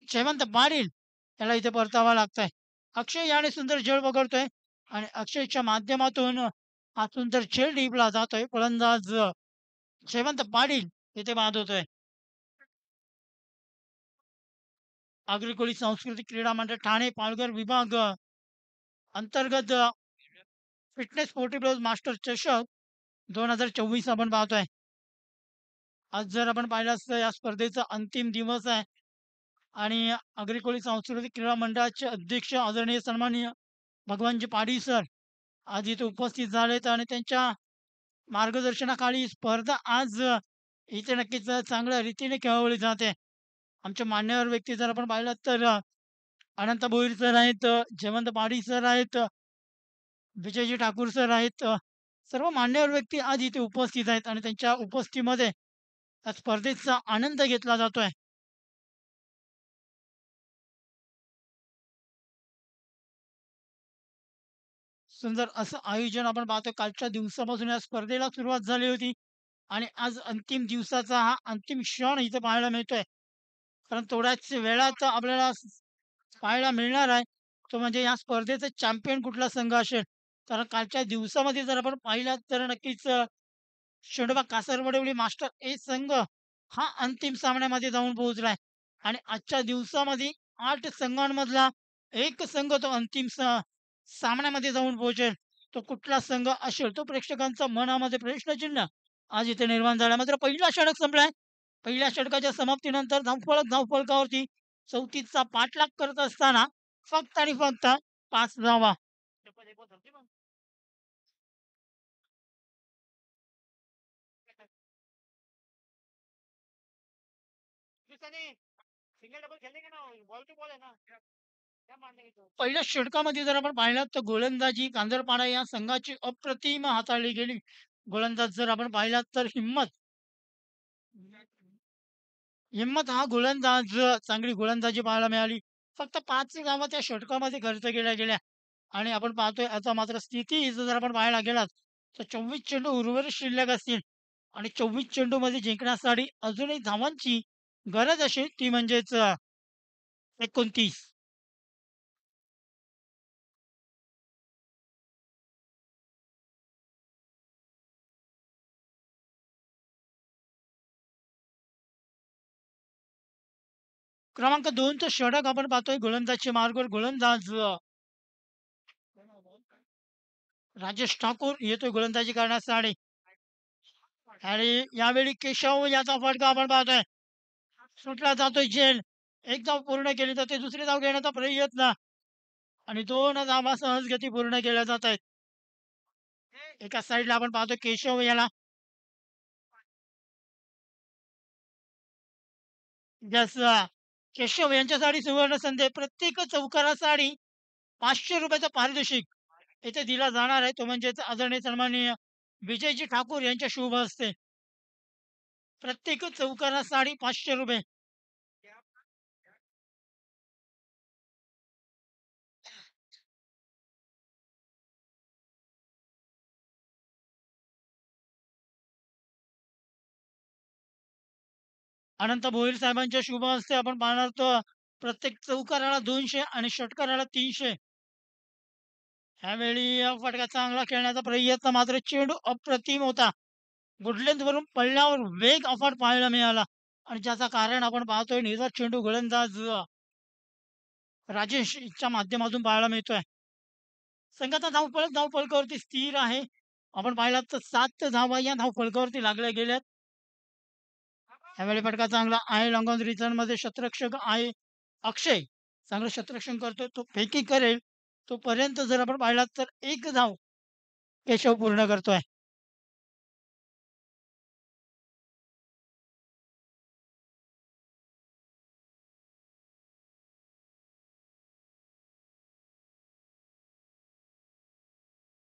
जयवंत पाटील याला इथे परतावा लागतोय. अक्षय याने सुंदर झेल पकडतोय आणि अक्षयच्या माध्यमातून हा सुंदर झेल टिपला जातोय. फलंदाज जयवंत पाटील इथे बाद होतोय. आगरी सांस्कृतिक क्रीडा मंडळ ठाणे पालघर विभाग अंतर्गत फिटनेस 40 प्लस मास्टर चषक 2024 आपण पाहतोय. आज जर आपण पाहिलं असतं या स्पर्धेचा अंतिम दिवस आहे आणि आगरी सांस्कृतिक क्रीडा मंडळाचे अध्यक्ष आदरणीय सन्माननीय भगवानजी पाटील सर आज इथे उपस्थित झालेत आणि त्यांच्या मार्गदर्शनाखाली स्पर्धा आज इथे नक्कीच चांगल्या रीतीने खेळवली जाते. आमचे मान्यवर व्यक्ती जर आपण पाहिलात तर अनंत भोईर सर आहेत, जयवंत पाटील सर आहेत, विजयजी ठाकूर सर आहेत. सर्व मान्यवर व्यक्ती आज इथे उपस्थित आहेत आणि त्यांच्या उपस्थितीमध्ये या स्पर्धेचा आनंद घेतला जातोय. सुंदर असं आयोजन आपण पाहतो. कालच्या दिवसापासून या स्पर्धेला सुरुवात झाली होती आणि आज अंतिम दिवसाचा हा अंतिम क्षण इथे पाहायला मिळतोय. कारण थोड्याच वेळात आपल्याला पाहायला मिळणार आहे. तो म्हणजे या स्पर्धेचा चॅम्पियन कुठला संघ असेल. कारण कालच्या दिवसामध्ये जर आपण पाहिलात तर नक्कीच षडबा कासरवडवली मास्टर ए संघ हा अंतिम सामन्यामध्ये जाऊन पोहोचलाय आणि आजच्या दिवसामध्ये 8 संघांमधला एक संघ तो अंतिम सामन्यामध्ये जाऊन पोहोचेल. तो कुठला संघ असेल तो प्रेक्षकांच्या मनामध्ये प्रश्नचिन्ह आज इथे निर्माण झाला. मात्र पहिला षटक संपलाय. पहिल्या षटकाच्या समाप्तीनंतर धावफलकावरती 34चा पाठलाग करत असताना फक्त आणि फक्त 5 धावा. पहिल्या षटकामध्ये जर आपण पाहिलात तर गोलंदाजी गांजरपाडा या संघाची अप्रतिम हाताळली गेली. गोलंदाज जर आपण पाहिलात तर हिम्मत हिम्मत हा गोलंदाज चांगली गोलंदाजी पाहायला मिळाली. फक्त 5 धावा त्या षटकामध्ये खर्च केल्या गेल्या आणि आपण पाहतोय आता मात्र स्थिती जर आपण पाहायला गेलात तर 24 चेंडू उर्वरित शिल्लक असतील आणि 24 चेंडूमध्ये जिंकण्यासाठी अजूनही धावांची गरज असेल ती म्हणजेच 29. क्रमांक 2चं षटक आपण पाहतोय गोलंदाजच्या मार्गावर गोलंदाज राजेश ठाकूर येतोय गोलंदाजी करण्यासाठी आणि यावेळी केशव याचा फटका आपण पाहतोय. सुटला जातोय झेल. एक धाव पूर्ण केली तर ते दुसरी धाव घेण्याचा प्रयत्न आणि 2 धावा सहजगती पूर्ण केल्या जात आहेत. एका साईडला आपण पाहतो केशव याला जसं केशव यांच्यासाठी सुवर्ण संधी प्रत्येक चौकारासाठी ₹500 पारितोषिक येथे दिला जाणार आहे. तो म्हणजेच आदरणीय सन्माननीय विजयजी ठाकूर यांच्या शुभ हस्ते प्रत्येक चौकारासाठी ₹500. अनंत भोईर साहेबांच्या शुभ हस्ते आपण पाहणार तर प्रत्येक चौकाराला 200 आणि षटकाराला 300. ह्यावेळी फटका चांगला खेळण्याचा प्रयत्न, मात्र चेंडू अप्रतिम होता. वरून पडल्यावर वेग अफाट पाहायला मिळाला आणि ज्याचं कारण आपण पाहतोय निर्धाव चेंडू गोलंदाज राजेशच्या माध्यमातून पाहायला मिळतोय. संघाचा धावफलकावरती स्थिर आहे. आपण पाहिलात तर 7 धावा या धावफलकावरती लागल्या गेल्यात. ह्यावेळी फटका चांगला आहे. लॉंग ऑन रिटर्नमध्ये क्षेत्ररक्षक आहे अक्षय. चांगलं क्षेत्ररक्षण करतोय. तो फेकी करेल. तोपर्यंत जर आपण पाहिलात तर 1 धाव केशव पूर्ण करतोय.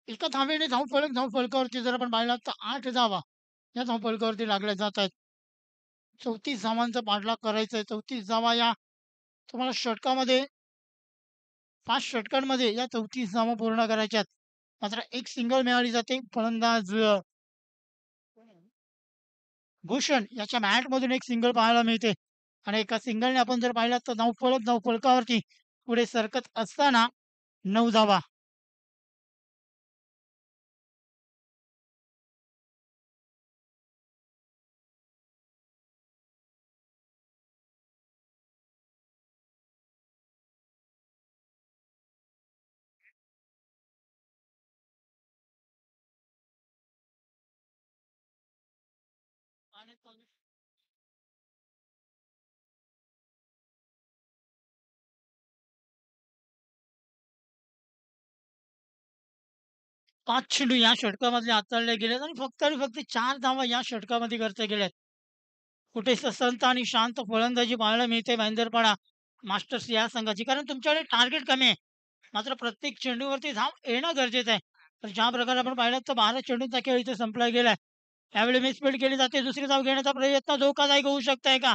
एका धावेने धावफलकावरती जर आपण पाहिलात तर 8 धावा या धावफलकावरती लागल्या जात आहेत. 34 धावांचा पाठलाग करायचा आहे. 34 धावा या तुम्हाला षटकामध्ये 5 षटकांमध्ये या 34 धावा पूर्ण करायच्या आहेत. मात्र एक सिंगल मिळाली जाते. फलंदाज भूषण याच्या बॅटमधून एक सिंगल पाहायला मिळते आणि एका सिंगलने आपण जर पाहिलात तर धावफलकावरती पुढे सरकत असताना 9 धावा. आणि 5 चेंडू या षटकामध्ये हाताळले गेलेत आणि फक्त 4 धावा या षटकामध्ये करता गेल्यात. कुठे ससंत आणि शांत फलंदाजी पाहायला मिळते महेंदरपाडा मास्टर्स या संघाची. कारण तुमच्याकडे टार्गेट कमी आहे. मात्र प्रत्येक चेंडूवरती धाव येणं गरजेचं आहे. तर ज्या प्रकारे आपण पाहिलं तर 12 चेंडूंचा खेळ इथे संपला गेलाय. त्यावेळी मिसफील्ड केली जाते. दुसरी धाव घेण्याचा प्रयत्न धोकादायक होऊ शकतंय का?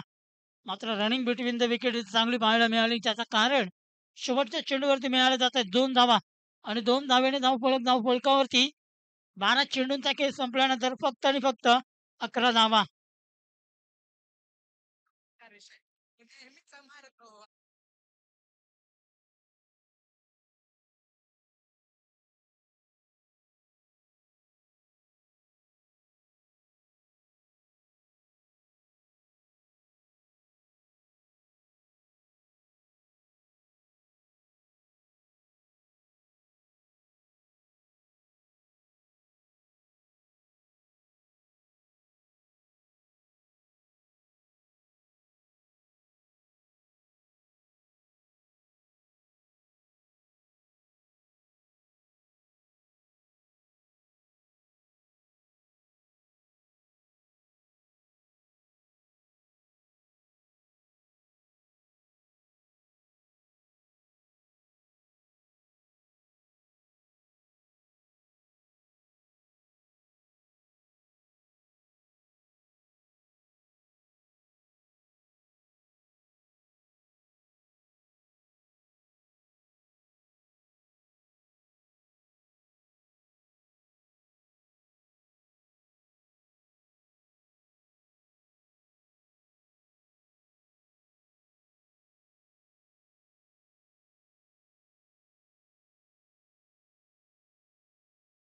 मात्र रनिंग बिटवीन द विकेट चांगली पाहायला मिळाली. त्याचं कारण शेवटच्या चेंडूवरती मिळाल्या जात आहेत 2 धावा आणि 2 धावेने धावफलकावरती 12 चेंडूंचा खेळ संपल्यानंतर फक्त आणि फक्त 11 धावा.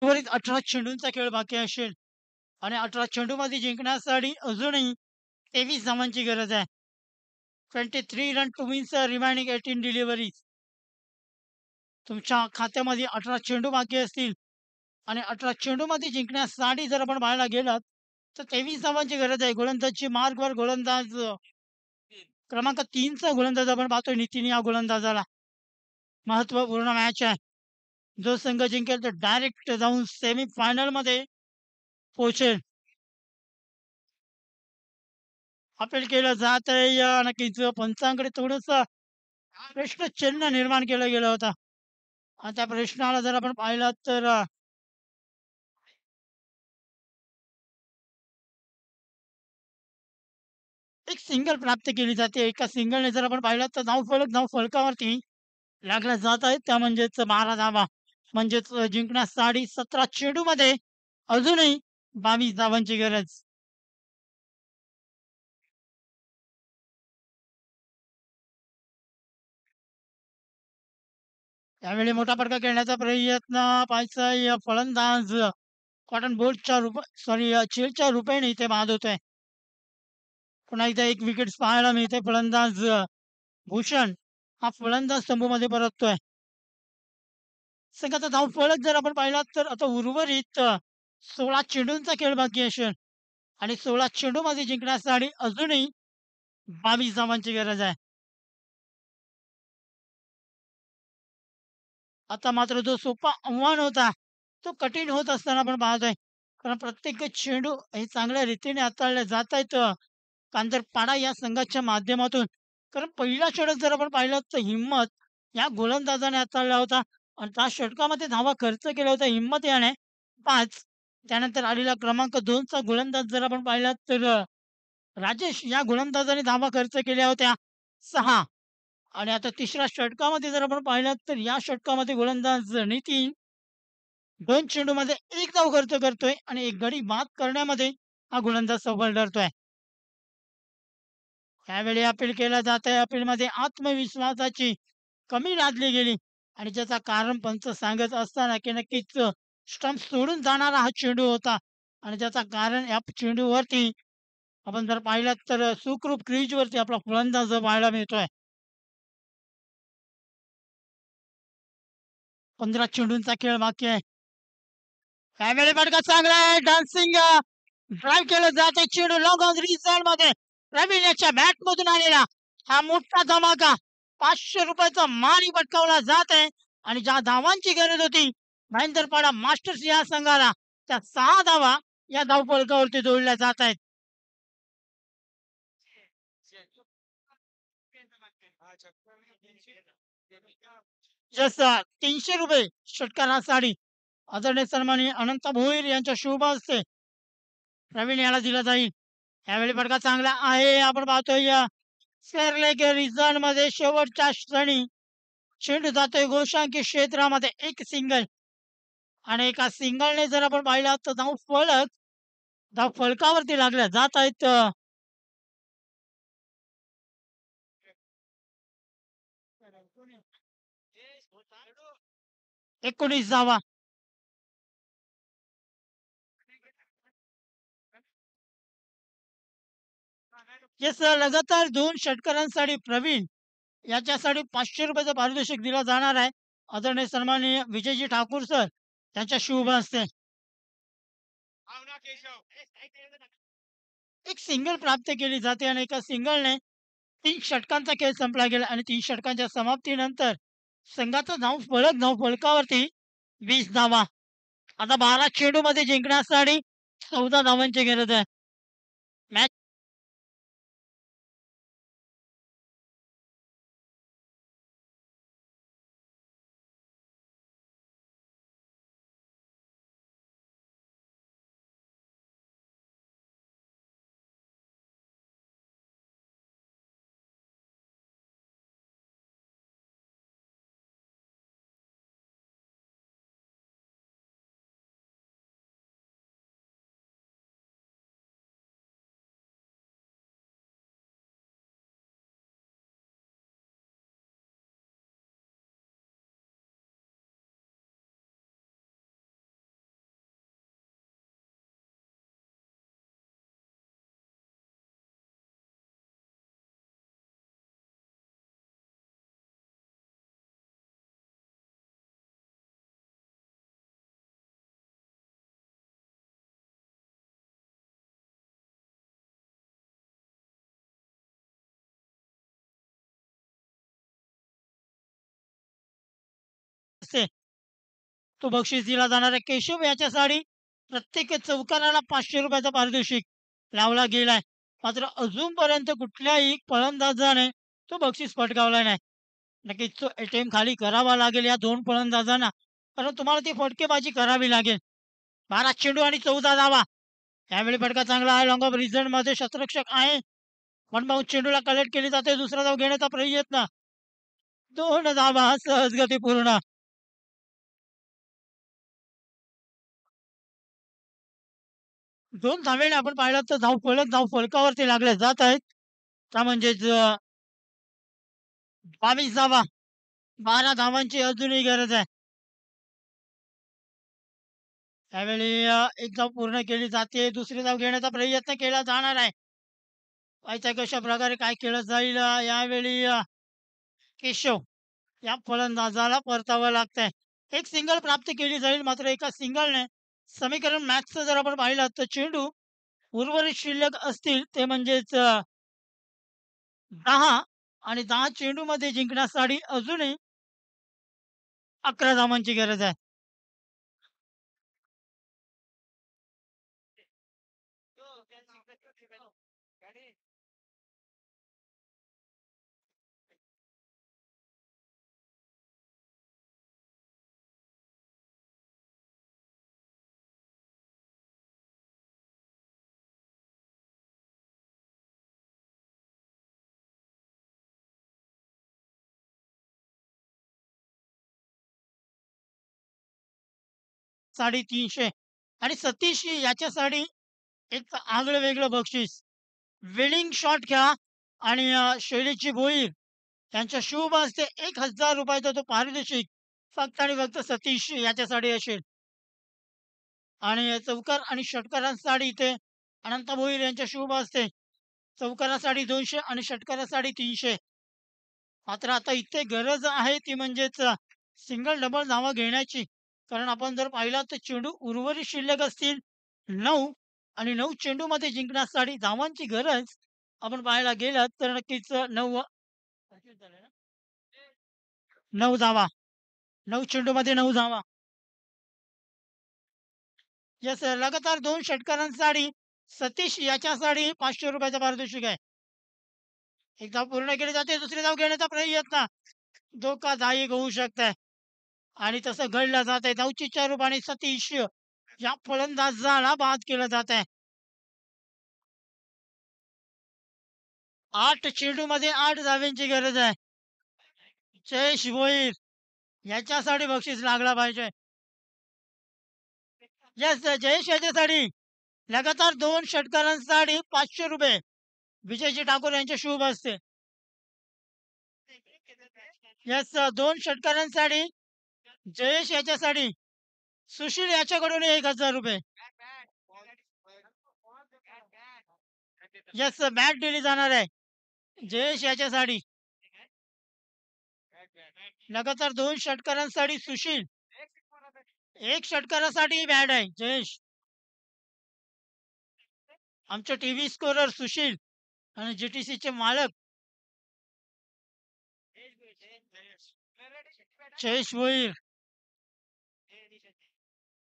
उर्वरित 18 चेंडूंचा खेळ बाकी असेल आणि 18 चेंडूमध्ये जिंकण्यासाठी अजूनही 23 धावांची गरज आहे. 23 run to win remaining 18 deliveries. तुमच्या खात्यामध्ये 18 चेंडू बाकी असतील आणि 18 चेंडूमध्ये जिंकण्यासाठी जर आपण पाहायला गेलात तर 23 धावांची गरज आहे. गोलंदाजची मार्कवर गोलंदाज क्रमांक 3 चा गोलंदाज आपण पाहतोय नितीन या गोलंदाजाला. महत्त्वपूर्ण मॅच आहे. जो संघ जिंकेल तो डायरेक्ट जाऊन सेमीफायनल मध्ये पोहोचेल. अपील केलं जात आहे. नक्कीच पंचांकडे थोडंसं प्रश्नचिन्ह निर्माण केला गेला होता आणि त्या प्रश्नाला जर आपण पाहिलात तर एक सिंगल प्राप्त केली जाते. एका सिंगलने जर आपण पाहिलात तर धावफलकावरती लागल्या जात आहेत. त्या म्हणजेच 12 धावा. म्हणजेच जिंकण्यासाठी 17 चेंडूमध्ये अजूनही 22 धावांची गरज. त्यावेळी मोठा फटका खेळण्याचा प्रयत्न पाहायचा फलंदाज कॉटन बोल्टच्या चेलच्या रुपयाने इथे बाद होतोय. पुन्हा एकदा एक विकेट पाहायला मिळते. फलंदाज भूषण हा फलंदाज स्तंभमध्ये परततोय. संघाचा धावफलक जर आपण पाहिला तर आता उर्वरित 16 चेंडूंचा खेळ बाकी असेल आणि 16 चेंडूमध्ये जिंकण्यासाठी अजूनही 22 धावांची गरज आहे. आता मात्र जो सोपा आव्हान होता, तो कठीण होत असताना आपण पाहतोय. कारण प्रत्येक चेंडू हे चांगल्या रीतीने हाताळले जात आहेत. कांजरपाडा या संघाच्या माध्यमातून. कारण पहिला षटक जर आपण पाहिलं तर हिम्मत या गोलंदाजाने हाताळला होता आणि त्या षटकामध्ये धावा खर्च केला होता हिम्मत याने 5. त्यानंतर आलेला क्रमांक 2 चा गोलंदाज जर आपण पाहिला तर राजेश या गोलंदाजाने धावा खर्च केल्या होत्या 6. आणि आता तिसऱ्या षटकामध्ये जर आपण पाहिलं तर या षटकामध्ये गोलंदाज नितीन 2 चेंडूमध्ये 1 धाव खर्च करतोय आणि एक गडी बाद करण्यामध्ये हा गोलंदाज सफल ठरतोय. त्यावेळी अपील केलं जात आहे. अपीलमध्ये आत्मविश्वासाची कमी लादली गेली आणि ज्याचा कारण पंच सांगत असताना की नक्कीच स्टंप सोडून जाणारा हा चेंडू होता आणि ज्याचा कारण या चेंडूवरती आपण जर पाहिलं तर सुखरूप क्रीजवरती आपला फलंदाज पाहायला मिळतोय. 15 चेंडूंचा खेळ बाकी आहे. त्यावेळी फटका चांगला आहे. डान्सिंग ड्राईव्ह केलं जाते. चेंडू लॉंग ऑन रिझल्ट मध्ये प्रवीण याच्या बॅट मधून आलेला हा मोठा धमाका ₹500 मारी पटकावला जात आहे आणि ज्या धावांची गरज होती महेंद्रपाडा मास्टर्स या संघाला त्या 6 धावा या धावफलकावरती जोडल्या जात आहेत. जसं ₹300 षटकारासाठी आदरणीय सन्माननीय अनंत भोईर यांच्या शुभ हस्ते प्रवीण याला दिला जाईल. यावेळी फटका चांगला आहे. आपण पाहतोय स्क्वेअर रिझन मध्ये शेवटच्या क्षणी चेंडू जातोय गोशांकी क्षेत्रामध्ये एक सिंगल आणि एका सिंगलने जर आपण पाहिला तर धाव फलकावरती लागल्या जात आहेत. 19 धावा. येस लगातार 2 षटकारांसाठी प्रवीण याच्यासाठी ₹500 पारितोषिक दिला जाणार आहे. आदरणीय सन्माननीय विजयजी ठाकूर सर यांच्या शुभ हस्ते. एक सिंगल प्राप्त केली जाते आणि एका सिंगलने 3 षटकांचा खेळ संपला गेला आणि 3 षटकांच्या समाप्तीनंतर संघाचा धावफलकावरती 20 धावा. आता 12 चेंडूमध्ये जिंकण्यासाठी 14 धावांची गरज आहे. मॅच असते. तो बक्षीस दिला जाणार आहे. केशव याच्यासाठी प्रत्येक चौकाराला ₹500 पारितोषिक लावला गेलाय. मात्र अजूनपर्यंत कुठल्याही फलंदाजाने तो बक्षीस पटकावला नाही. नक्कीच तो अटेम्प्ट खाली करावा लागेल या 2 फलंदाजांना. कारण तुम्हाला ती फटकेबाजी करावी लागेल. 12 चेंडू आणि 14 धावा. यावेळी फटका चांगला आहे. लॉंग ऑफ रिझल्टमध्ये शतरक्षक आहे. वन बाउन्स चेंडूला कलेक्ट केली जाते. दुसरा धाव घेण्याचा प्रयत्न. 2 धावा सहज पूर्ण. 2 धावेने आपण पाहिलं तर धाव फलकावरती लागल्या जात आहेत. त्या म्हणजेच 22 धावा. 12 धावांची अजूनही गरज आहे. त्यावेळी एक धाव पूर्ण केली जाते. दुसरी धाव घेण्याचा प्रयत्न केला जाणार आहे. पाहायचं कशा प्रकारे काय केलं जाईल. यावेळी केशव या फलंदाजाला परतावं लागतंय. एक सिंगल प्राप्त केली जाईल. मात्र एका सिंगलने समीकरण मॅचचं जर आपण पाहिलं तर चेंडू उर्वरित शिल्लक असतील ते म्हणजेच 10 आणि 10 चेंडूमध्ये जिंकण्यासाठी अजूनही 11 धावांची गरज आहे. साडी 300 आणि सतीश याच्यासाठी एक आगळं वेगळं बक्षीस. विनिंग शॉट घ्या आणि शैलेशजी भोईर यांच्या शुभ हस्ते ₹1000 तो पारितोषिक फक्त आणि फक्त सतीश याच्यासाठी असेल. आणि चौकार आणि षटकारांसाठी इथे अनंत भोईर यांच्या शुभ हस्ते चौकारासाठी 200 आणि षटकारासाठी 300. मात्र आता इथे गरज आहे ती म्हणजेच सिंगल डबल धावा घेण्याची. कारण आपण जर पाहिला तर चेंडू उर्वरित शिल्लक असतील 9 आणि 9 चेंडूमध्ये जिंकण्यासाठी धावांची गरज आपण पाहायला गेलं तर नक्कीच 9 9 धावा. 9 चेंडूमध्ये 9 धावा. येस लगातार 2 षटकारांसाठी सतीश याच्यासाठी ₹500 पारितोषिक आहे. एक धाव पूर्ण केली जाते. दुसरी धाव घेण्याचा प्रयत्न. धोकादायक होऊ शकतंय. आणि तसं घडलं जातंय. धावचीच्या रूपाने सतीश या फलंदाजाला बाद केलं जात आहे. 8 चेंडूमध्ये 8 धावांची गरज आहे. जयेश भोईर याच्यासाठी बक्षीस लागला पाहिजे. येस जयेश याच्यासाठी लगातार 2 षटकारांसाठी ₹500 विजयजी ठाकूर यांच्या शुभ हस्ते. येस 2 षटकारांसाठी जयेश याच्यासाठी सुशील याच्याकडून ₹1000. येस बॅट दिली जाणार आहे जयेश याच्यासाठी. लगातार 2 षटकारांसाठी सुशील. 1 षटकारासाठी बॅट आहे जयेश. आमचे टीव्ही स्कोरर सुशील आणि जीटीसीचे मालक जयेश भोईर.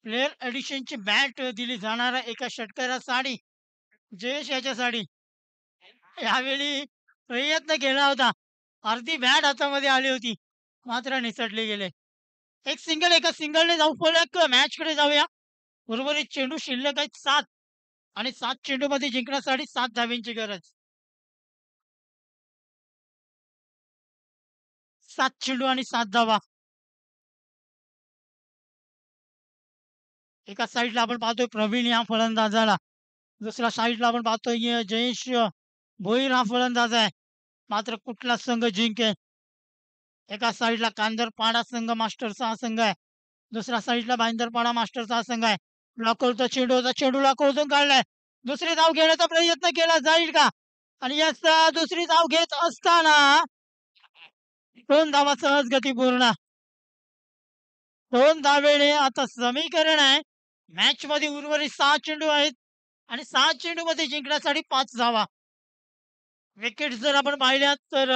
प्लेयर एडिशनची बॅट दिली जाणार आहे एका षटकारासाठी जयेश याच्यासाठी. यावेळी प्रयत्न केला होता. अर्धी बॅट हातामध्ये आली होती. मात्र निसटले गेले. एक सिंगल एका सिंगलने जाऊ फलक मॅचकडे जाऊया. उर्वरित चेंडू शिल्लक आहेत 7 आणि 7 चेंडूमध्ये जिंकण्यासाठी 7 धावांची गरज. 7 चेंडू आणि 7 धावा. एका साईडला आपण पाहतोय प्रवीण या फलंदाजाला. दुसऱ्या साईडला आपण पाहतोय जयेश भोईर हा फलंदाज आहे. मात्र कुठला संघ जिंकेल? एका साईडला कांदरपाडा संघ मास्टरचा हा संघ आहे. दुसऱ्या साईडला भाईंदरपाडा मास्टरचा हा संघ आहे. लॉकआउटचा चेंडू होता. चेंडू लॉकआउटून काढलाय. दुसरी धाव घेण्याचा प्रयत्न केला जाईल का? आणि याच दुसरी धाव घेत असताना 2 धावा सहज गती पूर्ण. 2 धावेने आता समीकरण आहे. मॅच मध्ये उर्वरित 6 चेंडू आहेत आणि 6 चेंडूमध्ये जिंकण्यासाठी 5 धावा. विकेट जर आपण पाहिल्यात तर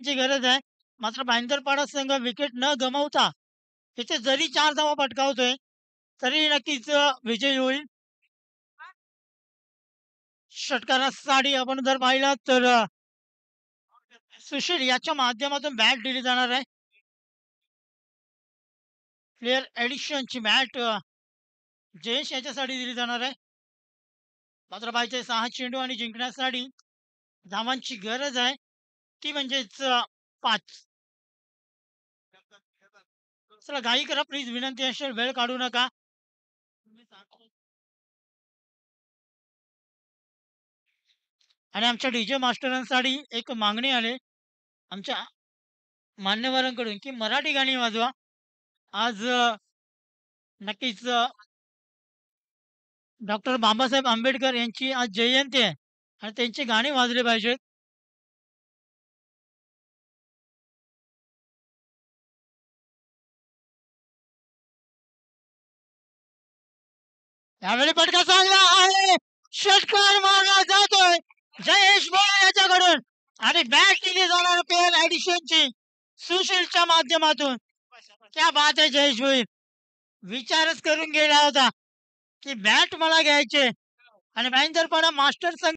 ची गरज आहे. मात्र भाईंदरपाडा संघ विकेट न गमावता इथे जरी 4 धावा पटकावतोय, तरी नक्कीच विजयी होईल. षटकारासाठी आपण जर पाहिलं तर सुशील याच्या माध्यमातून बॅट दिली जाणार आहे. प्लेयर एडिशनची बॅट जयेश याच्यासाठी दिली जाणार आहे. मात्र पाहिजे 6 चेंडू आणि जिंकण्यासाठी धावांची गरज आहे. ती म्हणजेच 5. चला घाई करा प्लीज, विनंती असेल, वेळ काढू नका. आणि आमच्या डीजे मास्टरांसाठी एक मागणी आली आमच्या मान्यवरांकडून, की मराठी गाणी वाजवा. आज नक्कीच डॉक्टर बाबासाहेब आंबेडकर यांची आज जयंती आहे आणि त्यांची गाणी वाजली पाहिजेत. यावेळी फटका चांगला आहे. षटकार मारला जातोय जयेश भोळे याच्याकडून आणि बॅट दिली जाणार प्लेयर ऍडिशनची सुशीलच्या माध्यमातून. क्या बात आहे जयेश भोई, विचारच करून गेला होता की बॅट मला घ्यायचे आणि भाईंदरपाडा मास्टर संघ